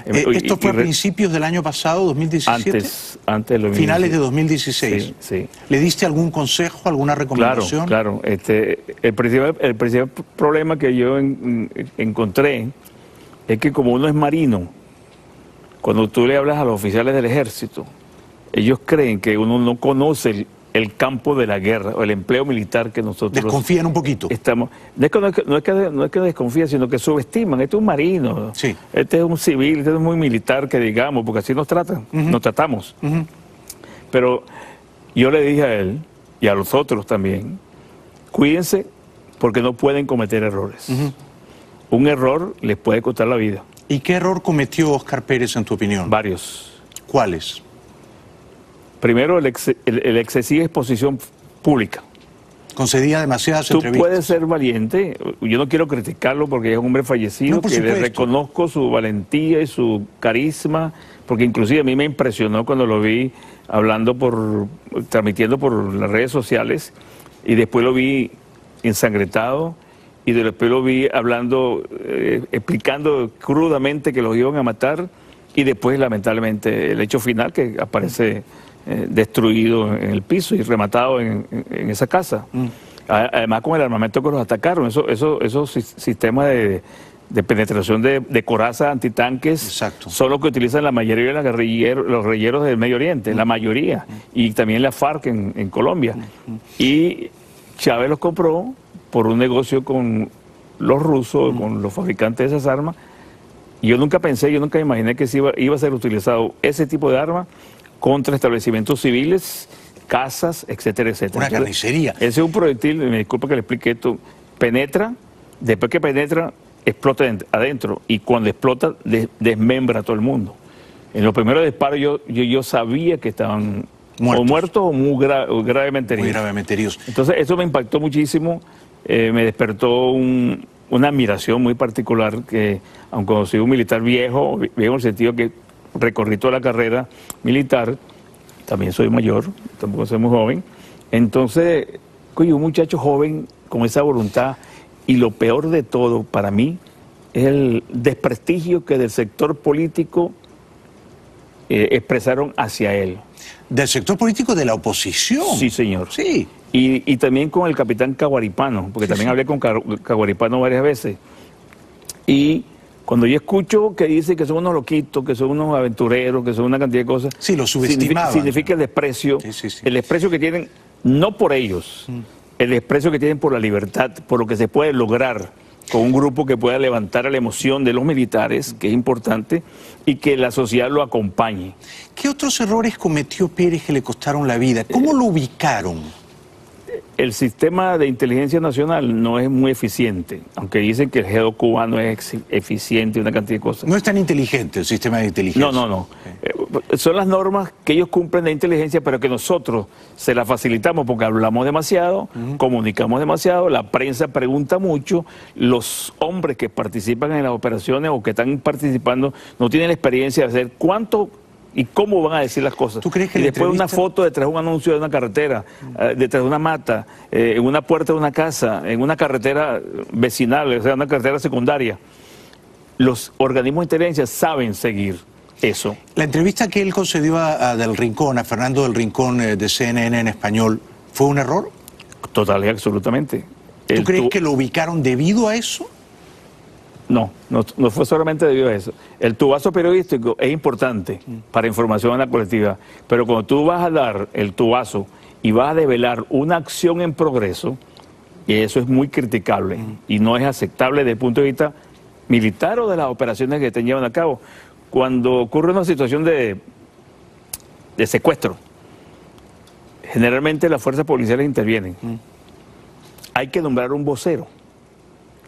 ¿Esto fue a principios del año pasado, 2017? Antes de 2017. Finales de 2016. Sí. ¿Le diste algún consejo, alguna recomendación? Claro. El principal problema que yo encontré es que, como uno es marino, cuando tú le hablas a los oficiales del ejército, ellos creen que uno no conoce el campo de la guerra o el empleo militar que nosotros... Desconfían un poquito. No es que desconfían, sino que subestiman. Este es un marino, este es un civil, este es muy militar, que digamos, porque así nos tratan, nos tratamos. Pero yo le dije a él, y a los otros también, cuídense porque no pueden cometer errores. Un error les puede costar la vida. ¿Y qué error cometió Óscar Pérez, en tu opinión? Varios. ¿Cuáles? Primero, el excesiva exposición pública. Concedía demasiadas entrevistas. Tú puedes ser valiente, yo no quiero criticarlo porque es un hombre fallecido, que le reconozco su valentía y su carisma, porque inclusive a mí me impresionó cuando lo vi transmitiendo por las redes sociales, y después lo vi ensangretado, y después lo vi hablando, explicando crudamente que los iban a matar, y después, lamentablemente, el hecho final, que aparece destruido en el piso y rematado en esa casa. Además, con el armamento que los atacaron, esos sistemas de penetración de corazas antitanques son los que utilizan la mayoría de los guerrilleros del Medio Oriente, la mayoría, y también la FARC en Colombia. Y Chávez los compró por un negocio con los rusos, con los fabricantes de esas armas. Y yo nunca imaginé que iba a ser utilizado ese tipo de armas contra establecimientos civiles, casas, etcétera, etcétera. Una carnicería. Ese es un proyectil, me disculpa que le explique esto, penetra, después que penetra, explota adentro, y cuando explota, desmembra a todo el mundo. En los primeros disparos yo sabía que estaban muertos o muy gravemente heridos. Muy gravemente heridos. Entonces eso me impactó muchísimo, me despertó una admiración muy particular, que aunque soy un militar viejo en el sentido que recorrí toda la carrera militar, también soy mayor, tampoco soy muy joven, entonces, un muchacho joven con esa voluntad, y lo peor de todo para mí es el desprestigio que del sector político expresaron hacia él. ¿Del sector político de la oposición? Sí, señor. Sí. Y también con el capitán Caguaripano, porque también hablé con Caguaripano varias veces. Y cuando yo escucho que dice que son unos loquitos, que son unos aventureros, que son una cantidad de cosas... Sí, lo subestimaban. Significa el desprecio, el desprecio que tienen, no por ellos, el desprecio que tienen por la libertad, por lo que se puede lograr con un grupo que pueda levantar a la emoción de los militares, que es importante, y que la sociedad lo acompañe. ¿Qué otros errores cometió Pérez que le costaron la vida? ¿Cómo lo ubicaron? El sistema de inteligencia nacional no es muy eficiente, aunque dicen que el GEDO cubano es eficiente y una cantidad de cosas. No es tan inteligente el sistema de inteligencia. No. Son las normas que ellos cumplen de inteligencia, pero que nosotros se las facilitamos porque hablamos demasiado, comunicamos demasiado, la prensa pregunta mucho, los hombres que participan en las operaciones o que están participando no tienen la experiencia de hacer cuánto y cómo van a decir las cosas. ¿Tú crees que y después una foto detrás de un anuncio de una carretera, detrás de una mata, en una puerta de una casa, en una carretera vecinal, o sea, una carretera secundaria? Los organismos de inteligencia saben seguir eso. La entrevista que él concedió a Del Rincón, a Fernando Del Rincón de CNN en español, ¿fue un error? Total y absolutamente. ¿Tú crees que lo ubicaron debido a eso? No fue solamente debido a eso. El tubazo periodístico es importante para información en la colectividad, pero cuando tú vas a dar el tubazo y vas a develar una acción en progreso, y eso es muy criticable y no es aceptable desde el punto de vista militar o de las operaciones que te llevan a cabo. Cuando ocurre una situación de secuestro, generalmente las fuerzas policiales intervienen. Hay que nombrar un vocero,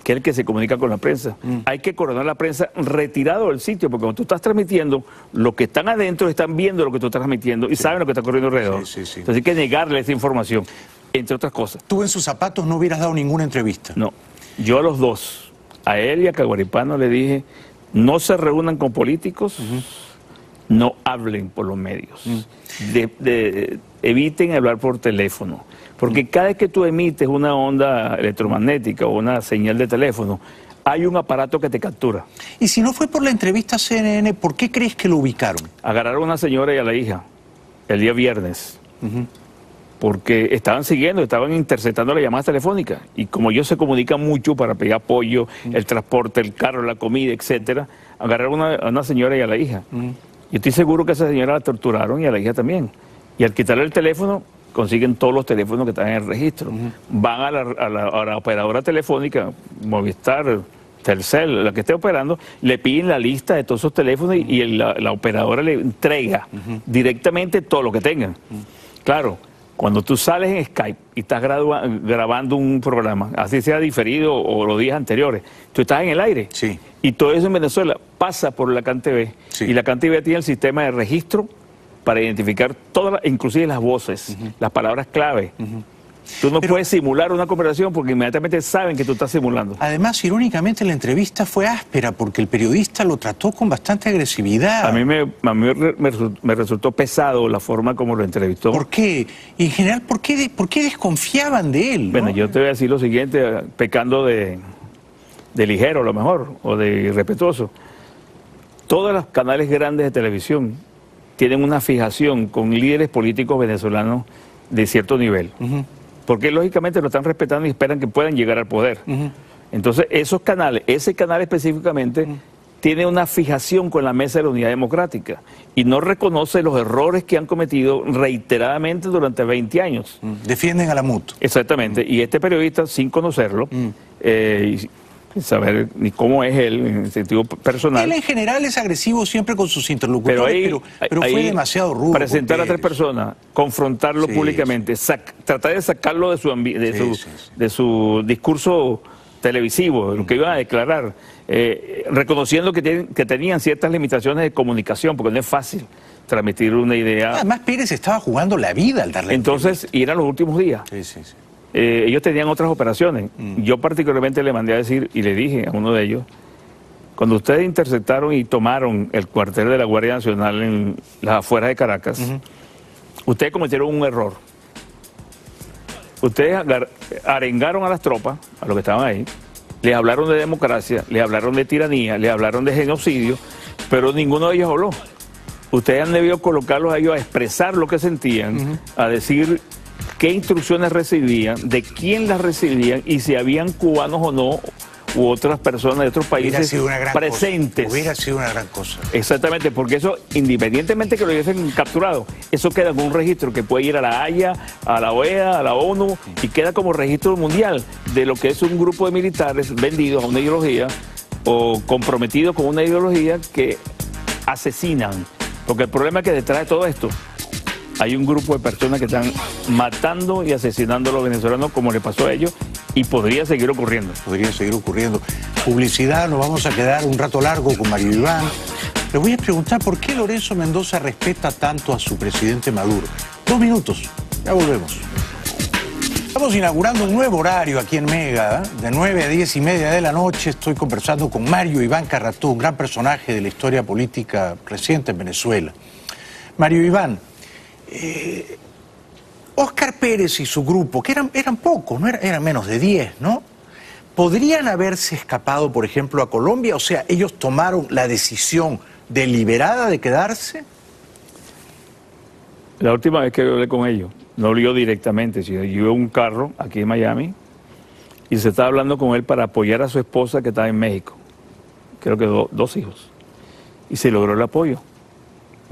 que es el que se comunica con la prensa. Hay que coordinar la prensa retirado del sitio, porque cuando tú estás transmitiendo, los que están adentro están viendo lo que tú estás transmitiendo y saben lo que está ocurriendo alrededor. Entonces hay que negarle esa información, entre otras cosas. ¿Tú en sus zapatos no hubieras dado ninguna entrevista? No. Yo a los dos, a él y a Caguaripano, le dije, no se reúnan con políticos, no hablen por los medios, eviten hablar por teléfono. Porque cada vez que tú emites una onda electromagnética o una señal de teléfono, hay un aparato que te captura. Y si no fue por la entrevista a CNN, ¿por qué crees que lo ubicaron? Agarraron a una señora y a la hija el día viernes, porque estaban interceptando las llamadas telefónicas. Y como ellos se comunican mucho para pedir apoyo, el transporte, el carro, la comida, etcétera, agarraron a una señora y a la hija. Yo estoy seguro que a esa señora la torturaron y a la hija también. Y al quitarle el teléfono, consiguen todos los teléfonos que están en el registro. Van a la operadora telefónica, Movistar, Telcel, la que esté operando, le piden la lista de todos esos teléfonos y la operadora le entrega directamente todo lo que tengan. Claro, cuando tú sales en Skype y estás grabando un programa, así sea diferido o los días anteriores, tú estás en el aire. Sí. Y todo eso en Venezuela pasa por la CanTV. Y la CanTV tiene el sistema de registro para identificar todas, inclusive las voces, las palabras clave. Tú no puedes simular una conversación porque inmediatamente saben que tú estás simulando. Además, irónicamente, la entrevista fue áspera porque el periodista lo trató con bastante agresividad. A mí me resultó pesado la forma como lo entrevistó. ¿Por qué? Y en general, ¿por qué desconfiaban de él? Bueno, yo te voy a decir lo siguiente, pecando de ligero a lo mejor, o de irrespetuoso. Todos los canales grandes de televisión tienen una fijación con líderes políticos venezolanos de cierto nivel. Porque lógicamente lo están respetando y esperan que puedan llegar al poder. Entonces esos canales, ese canal específicamente, tiene una fijación con la Mesa de la Unidad Democrática y no reconoce los errores que han cometido reiteradamente durante 20 años. Defienden a la MUT. Exactamente. Y este periodista, sin conocerlo, sin saber ni cómo es él en el sentido personal. Él en general es agresivo siempre con sus interlocutores, pero fue demasiado rudo. Presentar a tres personas, confrontarlo públicamente, tratar de sacarlo de su discurso televisivo, lo que iban a declarar, reconociendo que tenían ciertas limitaciones de comunicación, porque no es fácil. transmitir una idea. Además, Pérez estaba jugando la vida al darle. Entonces, y eran los últimos días. Sí, sí, sí. Ellos tenían otras operaciones. Yo particularmente le mandé a decir y le dije a uno de ellos, cuando ustedes interceptaron y tomaron el cuartel de la Guardia Nacional en las afueras de Caracas, ustedes cometieron un error. Ustedes arengaron a las tropas, a los que estaban ahí, les hablaron de democracia, les hablaron de tiranía, les hablaron de genocidio, pero ninguno de ellos habló. Ustedes han debido colocarlos a ellos a expresar lo que sentían, a decir qué instrucciones recibían, de quién las recibían y si habían cubanos o no, u otras personas de otros países presentes. Hubiera sido una gran cosa. Exactamente, porque eso, independientemente que lo hubiesen capturado, eso queda como un registro que puede ir a la Haya, a la OEA, a la ONU, y queda como registro mundial de lo que es un grupo de militares vendidos a una ideología o comprometidos con una ideología que asesinan. Porque el problema es que detrás de todo esto hay un grupo de personas que están matando y asesinando a los venezolanos como le pasó a ellos y podría seguir ocurriendo. Podría seguir ocurriendo. Publicidad, nos vamos a quedar un rato largo con Mario Iván. Le voy a preguntar por qué Lorenzo Mendoza respeta tanto a su presidente Maduro. 2 minutos, ya volvemos. Estamos inaugurando un nuevo horario aquí en Mega, de 9 a 10 y media de la noche. Estoy conversando con Mario Iván Carratú, un gran personaje de la historia política reciente en Venezuela. Mario Iván, Óscar Pérez y su grupo, que eran pocos, eran menos de 10, ¿no? ¿Podrían haberse escapado, por ejemplo, a Colombia? O sea, ¿ellos tomaron la decisión deliberada de quedarse? La última vez que yo hablé con ellos, no hablé yo directamente, sino yo iba en un carro aquí en Miami y se estaba hablando con él para apoyar a su esposa que estaba en México. Creo que 2 hijos. Y se logró el apoyo.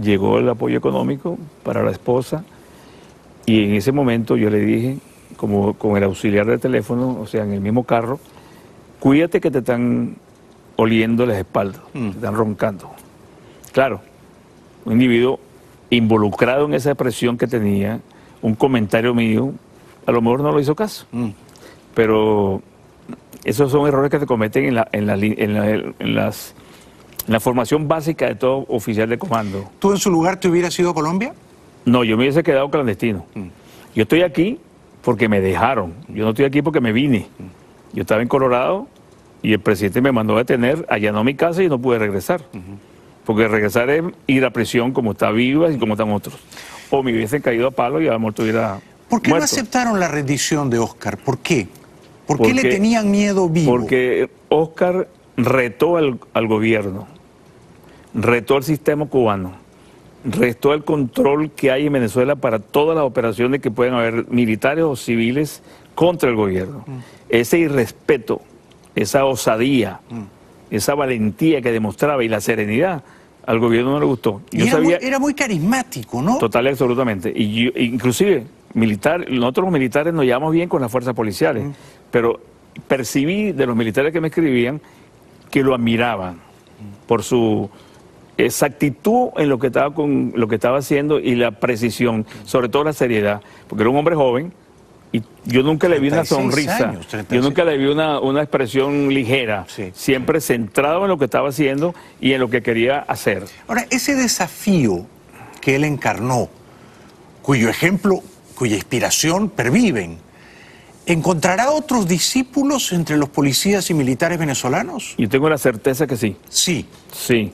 Llegó el apoyo económico para la esposa y en ese momento yo le dije, como con el auxiliar de teléfono, o sea, en el mismo carro, cuídate que te están oliendo las espaldas, te están roncando. Claro, un individuo involucrado en esa depresión que tenía, un comentario mío, a lo mejor no lo hizo caso. Pero esos son errores que se cometen en la formación básica de todo oficial de comando. ¿Tú en su lugar te hubieras ido a Colombia? No, yo me hubiese quedado clandestino. Yo estoy aquí porque me dejaron. Yo no estoy aquí porque me vine. Yo estaba en Colorado y el presidente me mandó a detener, allanó mi casa y no pude regresar. Porque regresar es ir a prisión como está Vivas y como están otros. O me hubiesen caído a palo y a lo mejor estuviera ¿Por qué muerto. no aceptaron la rendición de Óscar? ¿Por qué? ¿Por qué le tenían miedo vivo? Porque Óscar retó al gobierno, retó al sistema cubano, retó el control que hay en Venezuela para todas las operaciones que pueden haber militares o civiles contra el gobierno. Ese irrespeto, esa osadía, esa valentía que demostraba y la serenidad, al gobierno no le gustó. Era muy carismático, ¿no? Total y absolutamente. Y yo, inclusive, nosotros los militares nos llevamos bien con las fuerzas policiales, pero percibí de los militares que me escribían que lo admiraban por su exactitud en lo que estaba haciendo y la precisión, sobre todo la seriedad, porque era un hombre joven y yo nunca le vi una sonrisa, yo nunca le vi una expresión ligera, siempre centrado en lo que estaba haciendo y en lo que quería hacer. Ahora, ese desafío que él encarnó, cuyo ejemplo, cuya inspiración perviven, ¿encontrará otros discípulos entre los policías y militares venezolanos? Yo tengo la certeza que sí. Sí. Sí.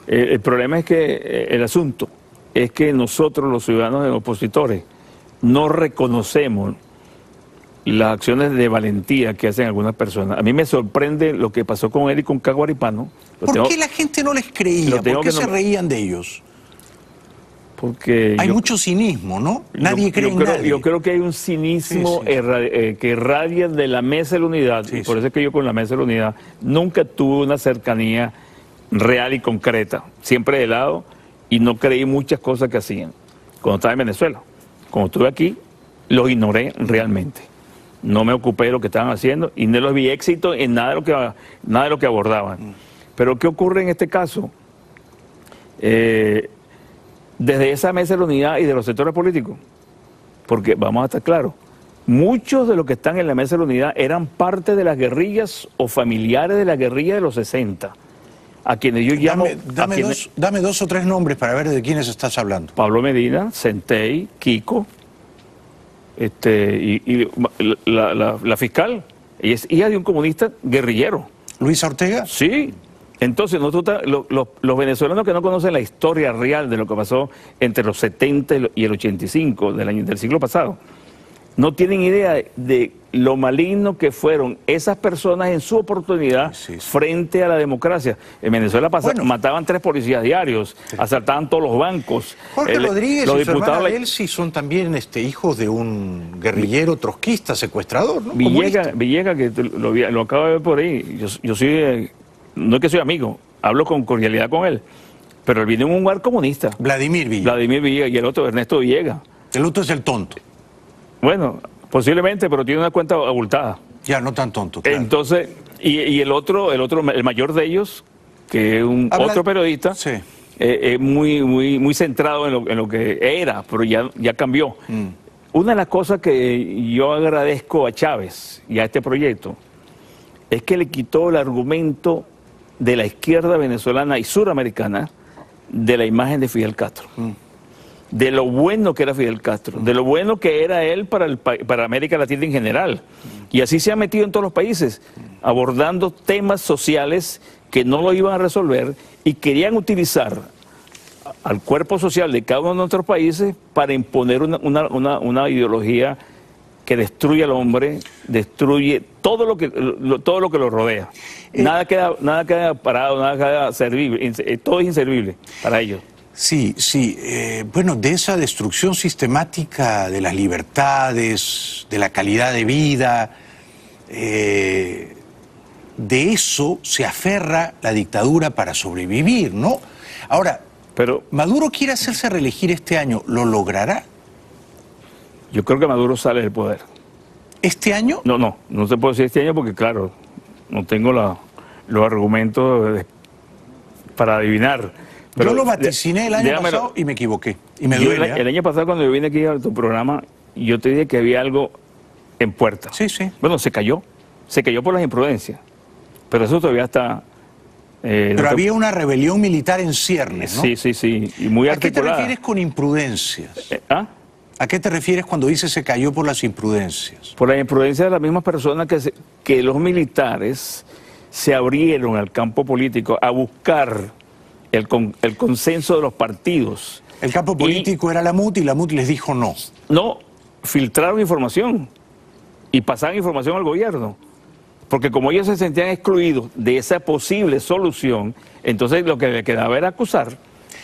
El problema es que el asunto es que nosotros, los ciudadanos opositores, no reconocemos las acciones de valentía que hacen algunas personas. A mí me sorprende lo que pasó con él y con Caguaripano. ¿Por qué la gente no les creía? ¿Por qué se reían de ellos? Porque hay mucho cinismo, ¿no? Nadie cree en nadie. Yo creo que hay un cinismo que irradia de la Mesa de la Unidad, y por eso es que yo con la Mesa de la Unidad nunca tuve una cercanía real y concreta, siempre de lado, y no creí muchas cosas que hacían cuando estaba en Venezuela. Cuando estuve aquí, los ignoré realmente. No me ocupé de lo que estaban haciendo y no les vi éxito en nada de lo que abordaban. Pero ¿qué ocurre en este caso? Desde esa Mesa de la Unidad y de los sectores políticos, porque vamos a estar claros, muchos de los que están en la Mesa de la Unidad eran parte de las guerrillas o familiares de la guerrilla de los 60, a quienes yo llamo... Dame dos o tres nombres para ver de quiénes estás hablando. Pablo Medina, Centey, Kiko, y la fiscal, ella es hija de un comunista guerrillero. ¿Luisa Ortega? Sí. Entonces, los venezolanos que no conocen la historia real de lo que pasó entre los 70 y el 85 del siglo pasado, no tienen idea de lo maligno que fueron esas personas en su oportunidad frente a la democracia. En Venezuela mataban 3 policías diarios, asaltaban todos los bancos. Jorge Rodríguez y su hermana Elsie son también hijos de un guerrillero trotskista, secuestrador, ¿no? Villegas, que lo acabo de ver por ahí. Yo soy, no es que soy amigo, hablo con cordialidad con él, pero él viene en un lugar comunista. Vladimir Villegas y el otro, Ernesto Villegas. El otro es el tonto. Bueno, posiblemente, pero tiene una cuenta abultada. Ya, no tan tonto, claro. Entonces, y el mayor de ellos, que es otro periodista, muy centrado en lo que era, pero ya cambió. Una de las cosas que yo agradezco a Chávez y a este proyecto es que le quitó el argumento de la izquierda venezolana y suramericana de la imagen de Fidel Castro. De lo bueno que era Fidel Castro, de lo bueno que era él para América Latina en general. Y así se ha metido en todos los países, abordando temas sociales que no lo iban a resolver y querían utilizar al cuerpo social de cada uno de nuestros países para imponer una ideología que destruye al hombre, destruye todo lo que lo rodea. Nada queda parado, nada queda servible, todo es inservible para ellos. Sí. Bueno, de esa destrucción sistemática de las libertades, de la calidad de vida, de eso se aferra la dictadura para sobrevivir, ¿no? Ahora, Maduro quiere hacerse reelegir este año, ¿lo logrará? Yo creo que Maduro sale del poder. ¿Este año? No se puede decir este año porque, claro, no tengo los argumentos para adivinar. Pero yo lo vaticiné el año pasado y me equivoqué. Y me duele. El año pasado, cuando yo vine aquí a tu programa, yo te dije que había algo en puerta. Sí. Bueno, se cayó por las imprudencias. Pero eso todavía está... pero había una rebelión militar en ciernes, ¿no? Sí, y muy articulada. ¿A qué te refieres con imprudencias? ¿A qué te refieres cuando dices se cayó por las imprudencias? Por las imprudencias de las mismas personas que los militares se abrieron al campo político a buscar el consenso de los partidos. El campo político era la MUT y la MUT les dijo no. No, filtraron información y pasaron información al gobierno. Porque como ellos se sentían excluidos de esa posible solución, entonces lo que le quedaba era acusar.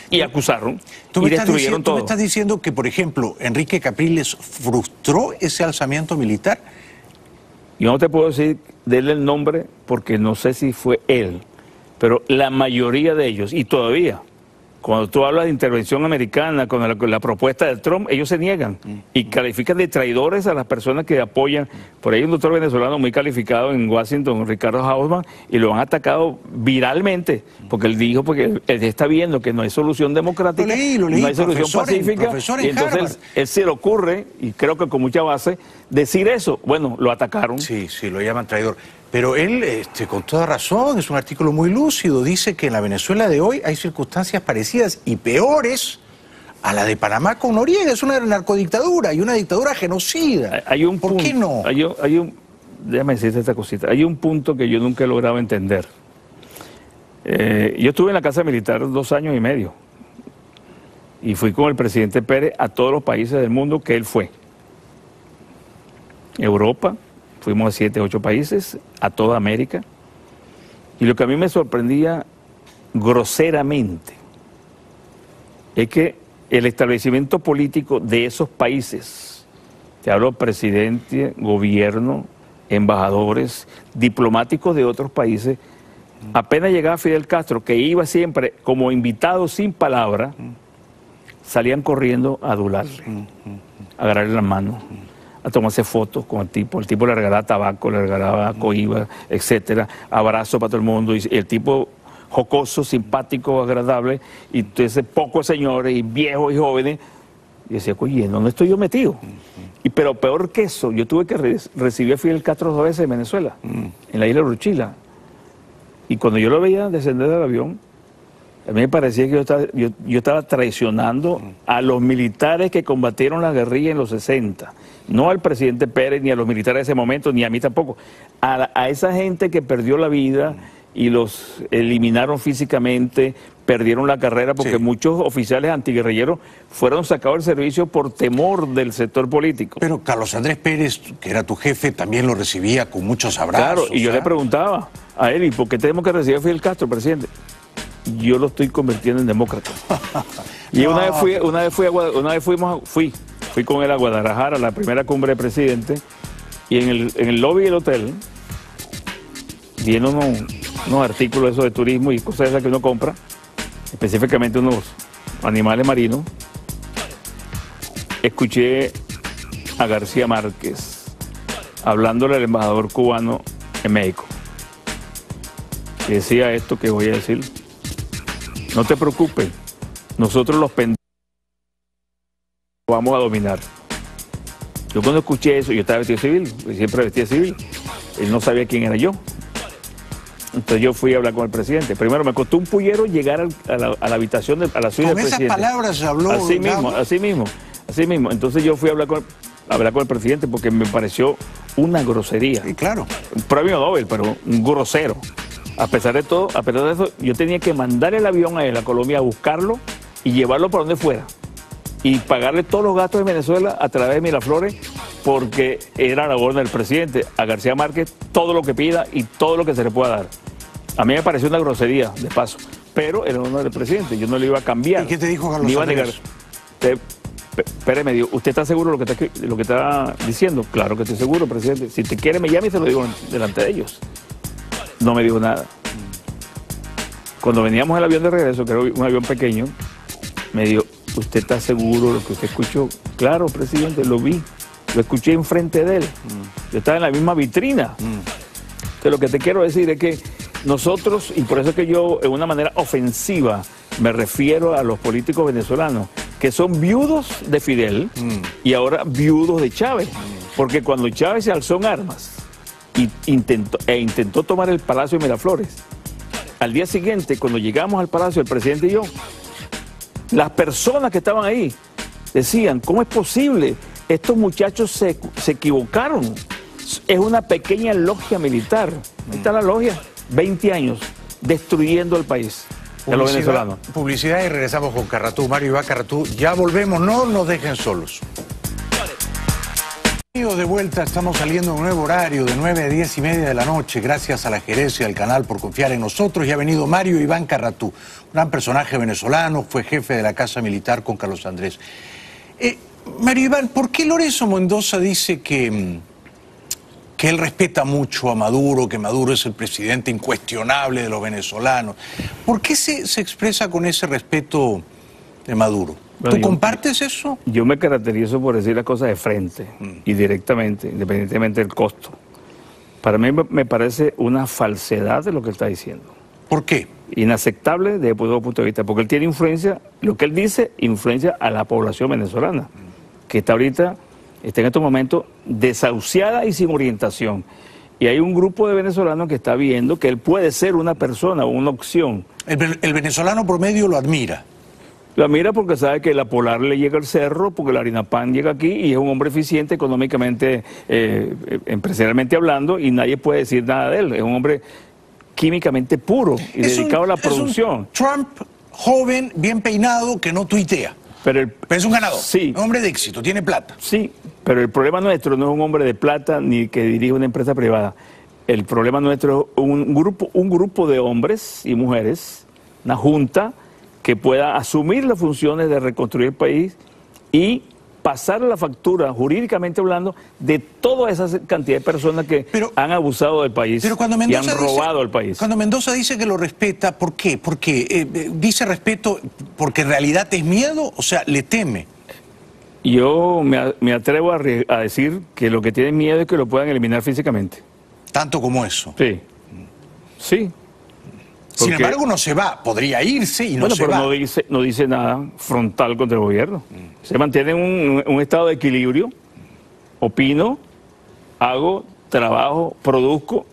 Y acusaron y destruyeron todo. ¿Tú me estás diciendo que, por ejemplo, Enrique Capriles frustró ese alzamiento militar? Yo no te puedo decir darle el nombre porque no sé si fue él. Pero la mayoría de ellos, y todavía, cuando tú hablas de intervención americana, con la propuesta de Trump, ellos se niegan y califican de traidores a las personas que apoyan. Por ahí un doctor venezolano muy calificado en Washington, Ricardo Hausmann, y lo han atacado viralmente, porque él dijo, porque él está viendo que no hay solución democrática, lo leí, no hay solución pacífica, y entonces él se le ocurre, y creo que con mucha base, decir eso. Bueno, lo atacaron. Sí, lo llaman traidor. Pero él, con toda razón, es un artículo muy lúcido, dice que en la Venezuela de hoy hay circunstancias parecidas y peores a la de Panamá con Noriega. Es una narcodictadura y una dictadura genocida. ¿Por qué no? Déjame decirte esta cosita. Hay un punto que yo nunca he logrado entender. Yo estuve en la Casa Militar 2 años y medio y fui con el presidente Pérez a todos los países del mundo que él fue. Europa. Fuimos a 7, 8 países, a toda América. Y lo que a mí me sorprendía groseramente es que el establecimiento político de esos países, te hablo presidente, gobierno, embajadores, diplomáticos de otros países, apenas llegaba Fidel Castro, que iba siempre como invitado sin palabra, salían corriendo a adularle, a agarrarle las manos, a tomarse fotos con el tipo le regalaba tabaco, le regalaba cohiba, etcétera, abrazo para todo el mundo, y el tipo jocoso, simpático, agradable, y entonces pocos señores, y viejos y jóvenes, y decía, oye, ¿dónde estoy yo metido? Pero peor que eso, yo tuve que recibir a Fidel Castro 2 veces en Venezuela, en la isla de Ruchila, Y cuando yo lo veía descender del avión, a mí me parecía que yo estaba traicionando a los militares que combatieron la guerrilla en los 60. No al presidente Pérez, ni a los militares de ese momento, ni a mí tampoco. A esa gente que perdió la vida y los eliminaron físicamente, perdieron la carrera, porque muchos oficiales antiguerrilleros fueron sacados del servicio por temor del sector político. Pero Carlos Andrés Pérez, que era tu jefe, también lo recibía con muchos abrazos. Claro, y yo le preguntaba a él, ¿y por qué tenemos que recibir a Fidel Castro, presidente? Yo lo estoy convirtiendo en demócrata. Y una vez fui con él a Guadalajara, a la primera cumbre de presidentes, y en el lobby del hotel, viendo unos artículos esos de turismo y cosas esas que uno compra, específicamente unos animales marinos, escuché a García Márquez hablándole al embajador cubano en México. Y decía esto que voy a decir: no te preocupes, nosotros los pendejos vamos a dominar. Yo cuando escuché eso, yo estaba vestido civil, siempre vestía civil, él no sabía quién era yo. Entonces yo fui a hablar con el presidente. Primero me costó un pullero llegar a la habitación, a la suite del presidente. Con esas palabras habló. Así mismo. Entonces yo fui a hablar con el presidente porque me pareció una grosería. Sí, claro. Un premio Nobel, pero un grosero. A pesar de todo, a pesar de eso, yo tenía que mandar el avión a él, a Colombia, a buscarlo y llevarlo para donde fuera. Y pagarle todos los gastos de Venezuela a través de Miraflores, porque era la orden del presidente. A García Márquez todo lo que pida y todo lo que se le pueda dar. A mí me pareció una grosería, de paso, pero era orden del presidente, yo no le iba a cambiar. ¿Y qué te dijo Carlos Andrés? Pérez me dijo, ¿usted está seguro de lo que está diciendo? Claro que estoy seguro, presidente. Si te quiere me llame y se lo digo delante de ellos. No me dijo nada. Cuando veníamos en el avión de regreso, que era un avión pequeño, me dijo, ¿usted está seguro de lo que usted escuchó? Claro, presidente, lo vi. Lo escuché enfrente de él. Yo estaba en la misma vitrina. Entonces, lo que te quiero decir es que nosotros, y por eso es que yo, en una manera ofensiva, me refiero a los políticos venezolanos, que son viudos de Fidel y ahora viudos de Chávez. Porque cuando Chávez se alzó en armas e intentó tomar el Palacio de Miraflores, al día siguiente, cuando llegamos al Palacio, el presidente y yo, las personas que estaban ahí decían, ¿cómo es posible? Estos muchachos se equivocaron. Es una pequeña logia militar. Ahí está la logia. 20 años destruyendo el país de los venezolanos. Publicidad y regresamos con Carratú. Mario Iván Carratú, ya volvemos, no nos dejen solos. Amigos, de vuelta, estamos saliendo en un nuevo horario de 9 a 10 y media de la noche. Gracias a la gerencia del canal por confiar en nosotros. Y ha venido Mario Iván Carratú, un gran personaje venezolano, fue jefe de la Casa Militar con Carlos Andrés. Mario Iván, ¿por qué Lorenzo Mendoza dice que él respeta mucho a Maduro, que Maduro es el presidente incuestionable de los venezolanos? ¿Por qué se expresa con ese respeto de Maduro? Bueno, ¿Tú compartes eso? Yo me caracterizo por decir las cosas de frente y directamente, independientemente del costo. Para mí me parece una falsedad de lo que él está diciendo. ¿Por qué? Inaceptable desde todo punto de vista, porque él tiene influencia, lo que él dice, influencia a la población venezolana, que está ahorita, está en estos momentos desahuciada y sin orientación. Y hay un grupo de venezolanos que está viendo que él puede ser una persona o una opción. El venezolano promedio lo admira. Lo admira porque sabe que la Polar le llega al cerro, porque la harina pan llega aquí y es un hombre eficiente económicamente, empresarialmente hablando, y nadie puede decir nada de él. Es un hombre químicamente puro y dedicado a la producción. Es un Trump joven, bien peinado, que no tuitea. Pero es un ganador, sí, un hombre de éxito, tiene plata. Sí, pero el problema nuestro no es un hombre de plata ni que dirige una empresa privada. El problema nuestro es un grupo de hombres y mujeres, una junta que pueda asumir las funciones de reconstruir el país y pasar la factura, jurídicamente hablando, de toda esa cantidad de personas que han abusado del país y han robado el país. Cuando Mendoza dice que lo respeta, ¿por qué? Porque dice respeto porque en realidad es miedo, o sea, le teme. Yo me atrevo a decir que lo que tiene miedo es que lo puedan eliminar físicamente. ¿Tanto como eso? Sí. Sí. Sin embargo, no se va, podría irse y no se va. Bueno, pero no dice nada frontal contra el gobierno. Se mantiene un estado de equilibrio. Opino, hago, trabajo, produzco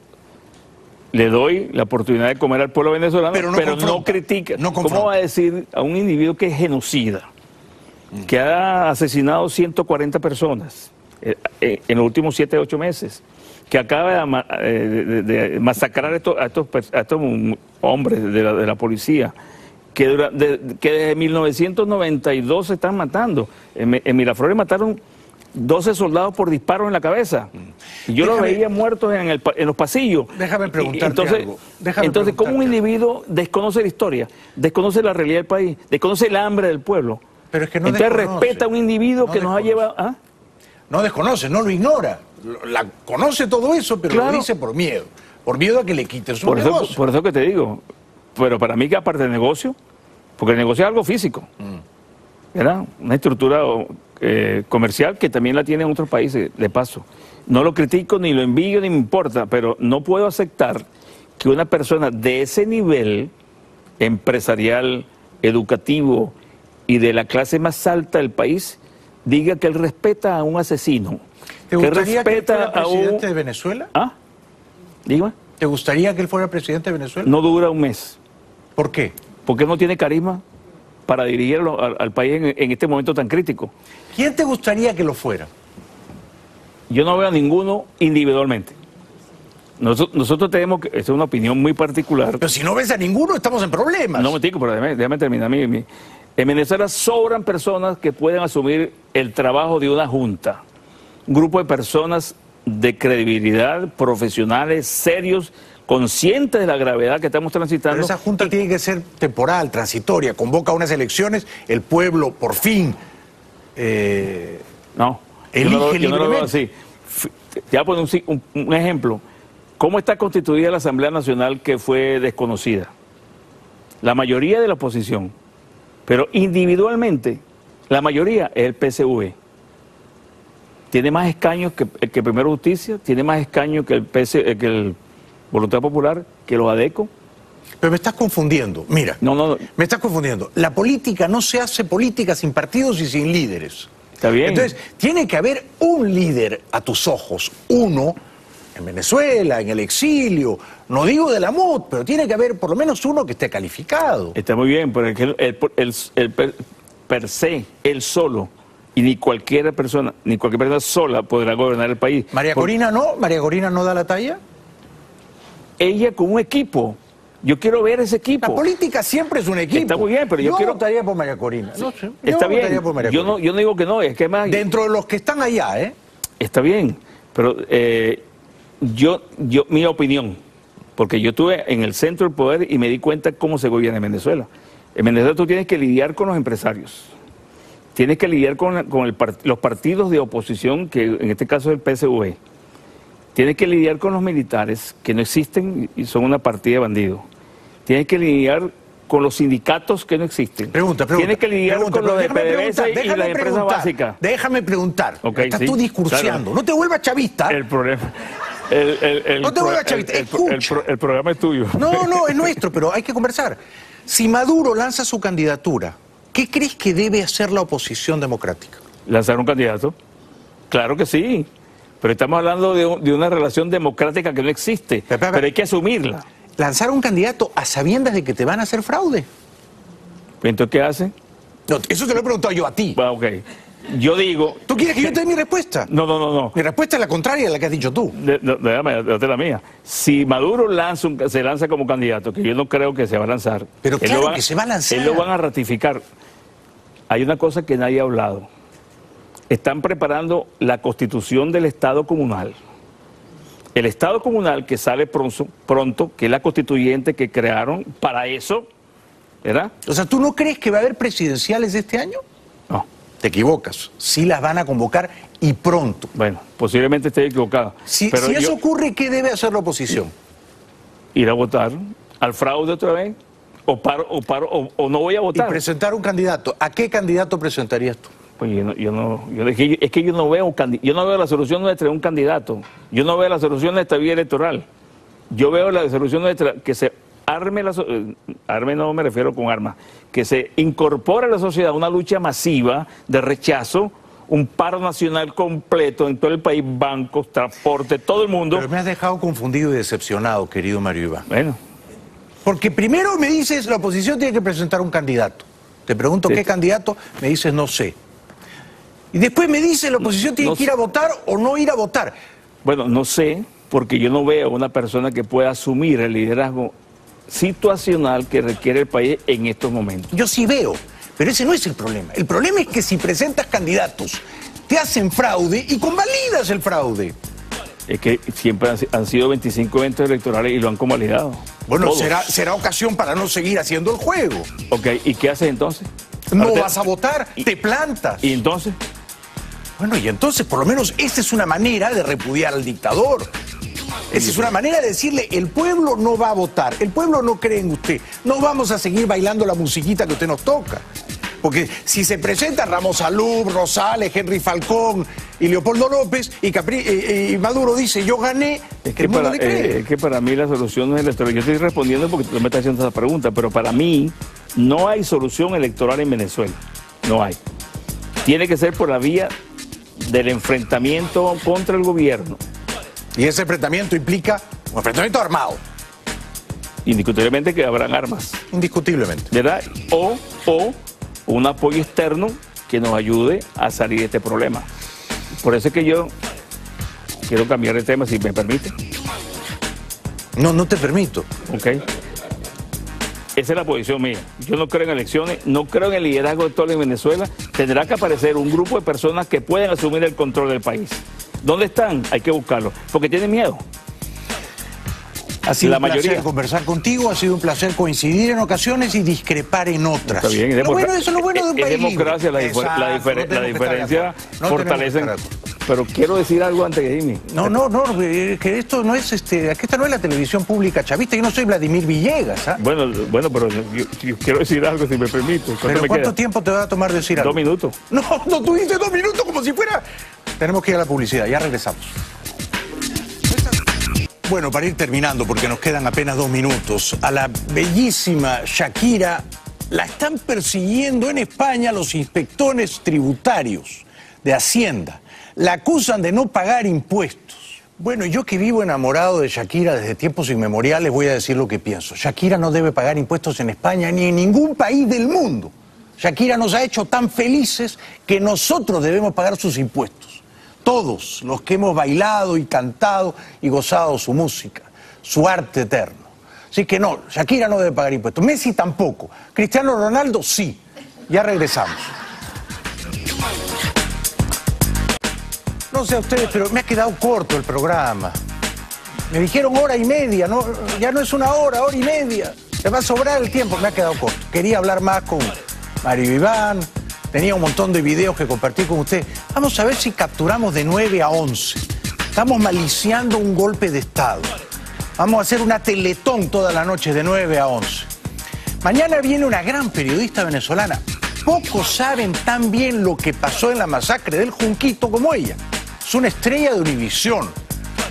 le doy la oportunidad de comer al pueblo venezolano, pero no critica. ¿Cómo va a decir a un individuo que es genocida, que ha asesinado 140 personas en los últimos 7 u 8 meses, que acaba de masacrar a estos hombres de la policía, que desde 1992 se están matando? En Miraflores mataron 12 soldados por disparos en la cabeza. Y yo los veía muertos en los pasillos. Déjame preguntarte algo. Entonces, ¿cómo un individuo desconoce la historia, desconoce la realidad del país, desconoce el hambre del pueblo? Pero es que no entonces desconoce, respeta a un individuo que nos ha llevado... ¿Ah? No desconoce, no lo ignora. Conoce todo eso, pero lo dice por miedo. Por miedo a que le quiten su negocio. Por eso que te digo. Pero para mí que aparte del negocio, porque el negocio es algo físico, ¿verdad? Una estructura comercial que también la tienen otros países, de paso. No lo critico, ni lo envidio, ni me importa, pero no puedo aceptar que una persona de ese nivel empresarial, educativo y de la clase más alta del país diga que él respeta a un asesino. ¿Te gustaría que él fuera presidente de Venezuela? ¿Ah? Dígame. ¿Te gustaría que él fuera presidente de Venezuela? No dura un mes. ¿Por qué? Porque no tiene carisma para dirigir al país en este momento tan crítico. ¿Quién te gustaría que lo fuera? Yo no veo a ninguno individualmente. Nosotros tenemos que... Esa es una opinión muy particular. Pero si no ves a ninguno, estamos en problemas. No, pero déjame terminar. En Venezuela sobran personas que pueden asumir el trabajo de una junta. Un grupo de personas de credibilidad, profesionales, serios, conscientes de la gravedad que estamos transitando. Pero esa junta tiene que ser temporal, transitoria, convoca unas elecciones, el pueblo por fin elige libremente. Yo no lo veo así. Te voy a poner un ejemplo. ¿Cómo está constituida la Asamblea Nacional que fue desconocida? La mayoría de la oposición, pero individualmente, la mayoría es el PSV. Tiene más escaños que Primero Justicia, tiene más escaños que el Voluntad Popular, que los ADECO. Pero me estás confundiendo. Mira, me estás confundiendo. La política no se hace política sin partidos y sin líderes. Está bien. Entonces, tiene que haber un líder a tus ojos, uno, en Venezuela, en el exilio, no digo de la MUD, pero tiene que haber por lo menos uno que esté calificado. Está muy bien, pero per se, él solo, y ni cualquier persona sola podrá gobernar el país. ¿María Corina no? ¿María Corina no da la talla? Ella con un equipo. Yo quiero ver ese equipo. La política siempre es un equipo. Está muy bien, pero yo quiero... votaría por María Corina. No sé. Está bien. Por María Corina. Yo no digo que no, es que más... Dentro de los que están allá, ¿eh? Está bien, pero mi opinión, porque yo estuve en el centro del poder y me di cuenta cómo se gobierna en Venezuela. En Venezuela tú tienes que lidiar con los empresarios. Tienes que lidiar con los partidos de oposición, que en este caso es el PSV. Tienes que lidiar con los militares, que no existen y son una partida de bandidos. Tienes que lidiar con los sindicatos que no existen. Tienes que lidiar con los de PDVSA y las empresas básicas. Déjame preguntar. Okay, estás tú discursiando. Claro. No te vuelvas chavista. El problema... no te vuelvas chavista. El programa es tuyo. No, es nuestro, pero hay que conversar. Si Maduro lanza su candidatura, ¿qué crees que debe hacer la oposición democrática? ¿Lanzar un candidato? Claro que sí. Pero estamos hablando de una relación democrática que no existe. Pero hay que asumirla. ¿Lanzar un candidato a sabiendas de que te van a hacer fraude? ¿Entonces qué hace? No, eso te lo he preguntado yo a ti. Ok. Yo digo... ¿Tú quieres que yo te dé mi respuesta? No. Mi respuesta es la contraria a la que has dicho tú. Déjame la mía. Si Maduro se lanza como candidato, que yo no creo que se va a lanzar... Pero claro que se va a lanzar. Él lo van a ratificar. Hay una cosa que nadie ha hablado. Están preparando la constitución del Estado comunal. El Estado comunal que sale pronto, que es la constituyente que crearon para eso, ¿verdad? O sea, ¿tú no crees que va a haber presidenciales este año? No. Te equivocas. Sí las van a convocar y pronto. Bueno, posiblemente esté equivocado. Si eso ocurre, ¿qué debe hacer la oposición? Ir a votar al fraude otra vez, o no voy a votar. Y presentar un candidato. ¿A qué candidato presentarías tú? Pues es que yo no veo la solución nuestra de un candidato. Yo no veo la solución de esta vía electoral. Yo veo la solución nuestra que se arme no me refiero con armas, que se incorpore a la sociedad una lucha masiva de rechazo, un paro nacional completo en todo el país, bancos, transporte, todo el mundo. Pero me has dejado confundido y decepcionado, querido Mario Iván. Bueno. Porque primero me dices, la oposición tiene que presentar un candidato. Te pregunto qué candidato, me dices no sé. Y después me dices, la oposición tiene que ir a votar o no ir a votar. Bueno, no sé, porque yo no veo una persona que pueda asumir el liderazgo situacional que requiere el país en estos momentos. Yo sí veo, pero ese no es el problema. El problema es que si presentas candidatos, te hacen fraude y convalidas el fraude. Es que siempre han sido 25 eventos electorales y lo han convalidado. Bueno, será ocasión para no seguir haciendo el juego. Ok, ¿y qué haces entonces? No vas a votar, te plantas. ¿Y entonces? Bueno, y entonces por lo menos esa es una manera de repudiar al dictador. Esa es una manera de decirle, el pueblo no va a votar, el pueblo no cree en usted, no vamos a seguir bailando la musiquita que usted nos toca. Porque si se presenta Ramos Alub, Rosales, Henry Falcón y Leopoldo López y Maduro dice, yo gané, es que para mí la solución no es electoral. Yo estoy respondiendo porque tú me estás haciendo esa pregunta, pero para mí no hay solución electoral en Venezuela, no hay. Tiene que ser por la vía del enfrentamiento contra el gobierno. Y ese enfrentamiento implica un enfrentamiento armado. Indiscutiblemente que habrán armas. Indiscutiblemente. ¿Verdad? O un apoyo externo que nos ayude a salir de este problema. Por eso es que yo quiero cambiar de tema, si me permite. No, no te permito. Ok. Esa es la posición mía. Yo no creo en elecciones, no creo en el liderazgo actual en Venezuela. Tendrá que aparecer un grupo de personas que puedan asumir el control del país. ¿Dónde están? Hay que buscarlos, porque tienen miedo. Ha sido un placer conversar contigo, ha sido un placer coincidir en ocasiones y discrepar en otras. Está bien, eso es lo bueno de un país libre. Democracia, la diferencia fortalece. Pero quiero decir algo antes que dime. No, que esto no es que esta no es la televisión pública chavista, yo no soy Vladimir Villegas. ¿Ah? Bueno, pero yo quiero decir algo, si me permite. ¿Cuánto tiempo te va a tomar decir algo? 2 minutos. No, tú dices 2 minutos como si fuera... Tenemos que ir a la publicidad, ya regresamos. Bueno, para ir terminando, porque nos quedan apenas 2 minutos, a la bellísima Shakira la están persiguiendo en España los inspectores tributarios de Hacienda. La acusan de no pagar impuestos. Bueno, yo que vivo enamorado de Shakira desde tiempos inmemoriales voy a decir lo que pienso. Shakira no debe pagar impuestos en España ni en ningún país del mundo. Shakira nos ha hecho tan felices que nosotros debemos pagar sus impuestos. Todos los que hemos bailado y cantado y gozado su música, su arte eterno. Así que no, Shakira no debe pagar impuestos. Messi tampoco. Cristiano Ronaldo sí. Ya regresamos. No sé a ustedes, pero me ha quedado corto el programa. Me dijeron 1h30, ¿no? Ya no es 1 hora, 1h30. Te va a sobrar el tiempo, me ha quedado corto. Quería hablar más con Mario Iván. Tenía un montón de videos que compartir con usted. Vamos a ver si capturamos de 9 a 11. Estamos maliciando un golpe de Estado. Vamos a hacer una teletón toda la noche de 9 a 11. Mañana viene una gran periodista venezolana. Pocos saben tan bien lo que pasó en la masacre del Junquito como ella. Es una estrella de Univisión,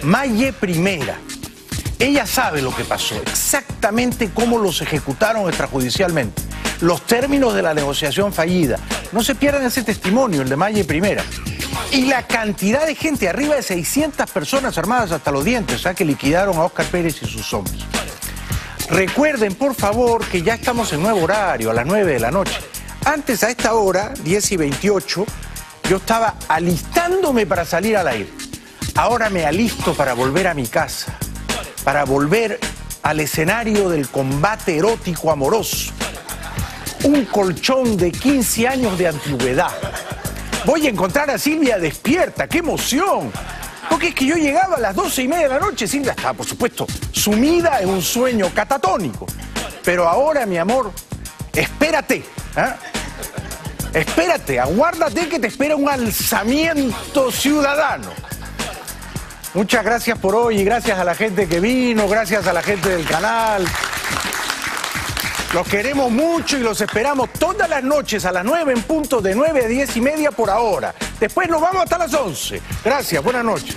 Maye Primera. Ella sabe lo que pasó, exactamente cómo los ejecutaron extrajudicialmente. Los términos de la negociación fallida. No se pierdan ese testimonio, el de Maye Primera. Y la cantidad de gente, arriba de 600 personas armadas hasta los dientes, que liquidaron a Óscar Pérez y sus hombres. Recuerden, por favor, que ya estamos en nuevo horario, a las 9 de la noche. Antes, a esta hora, 10:28, yo estaba alistándome para salir al aire. Ahora me alisto para volver a mi casa, para volver al escenario del combate erótico amoroso. Un colchón de 15 años de antigüedad. Voy a encontrar a Silvia despierta, ¡qué emoción! Porque es que yo llegaba a las 12:30 de la noche, Silvia estaba, por supuesto, sumida en un sueño catatónico. Pero ahora, mi amor, espérate, espérate, aguárdate que te espera un alzamiento ciudadano. Muchas gracias por hoy y gracias a la gente que vino, gracias a la gente del canal. Los queremos mucho y los esperamos todas las noches a las 9 en punto, de 9 a 10:30 por ahora. Después nos vamos hasta las 11. Gracias, buenas noches.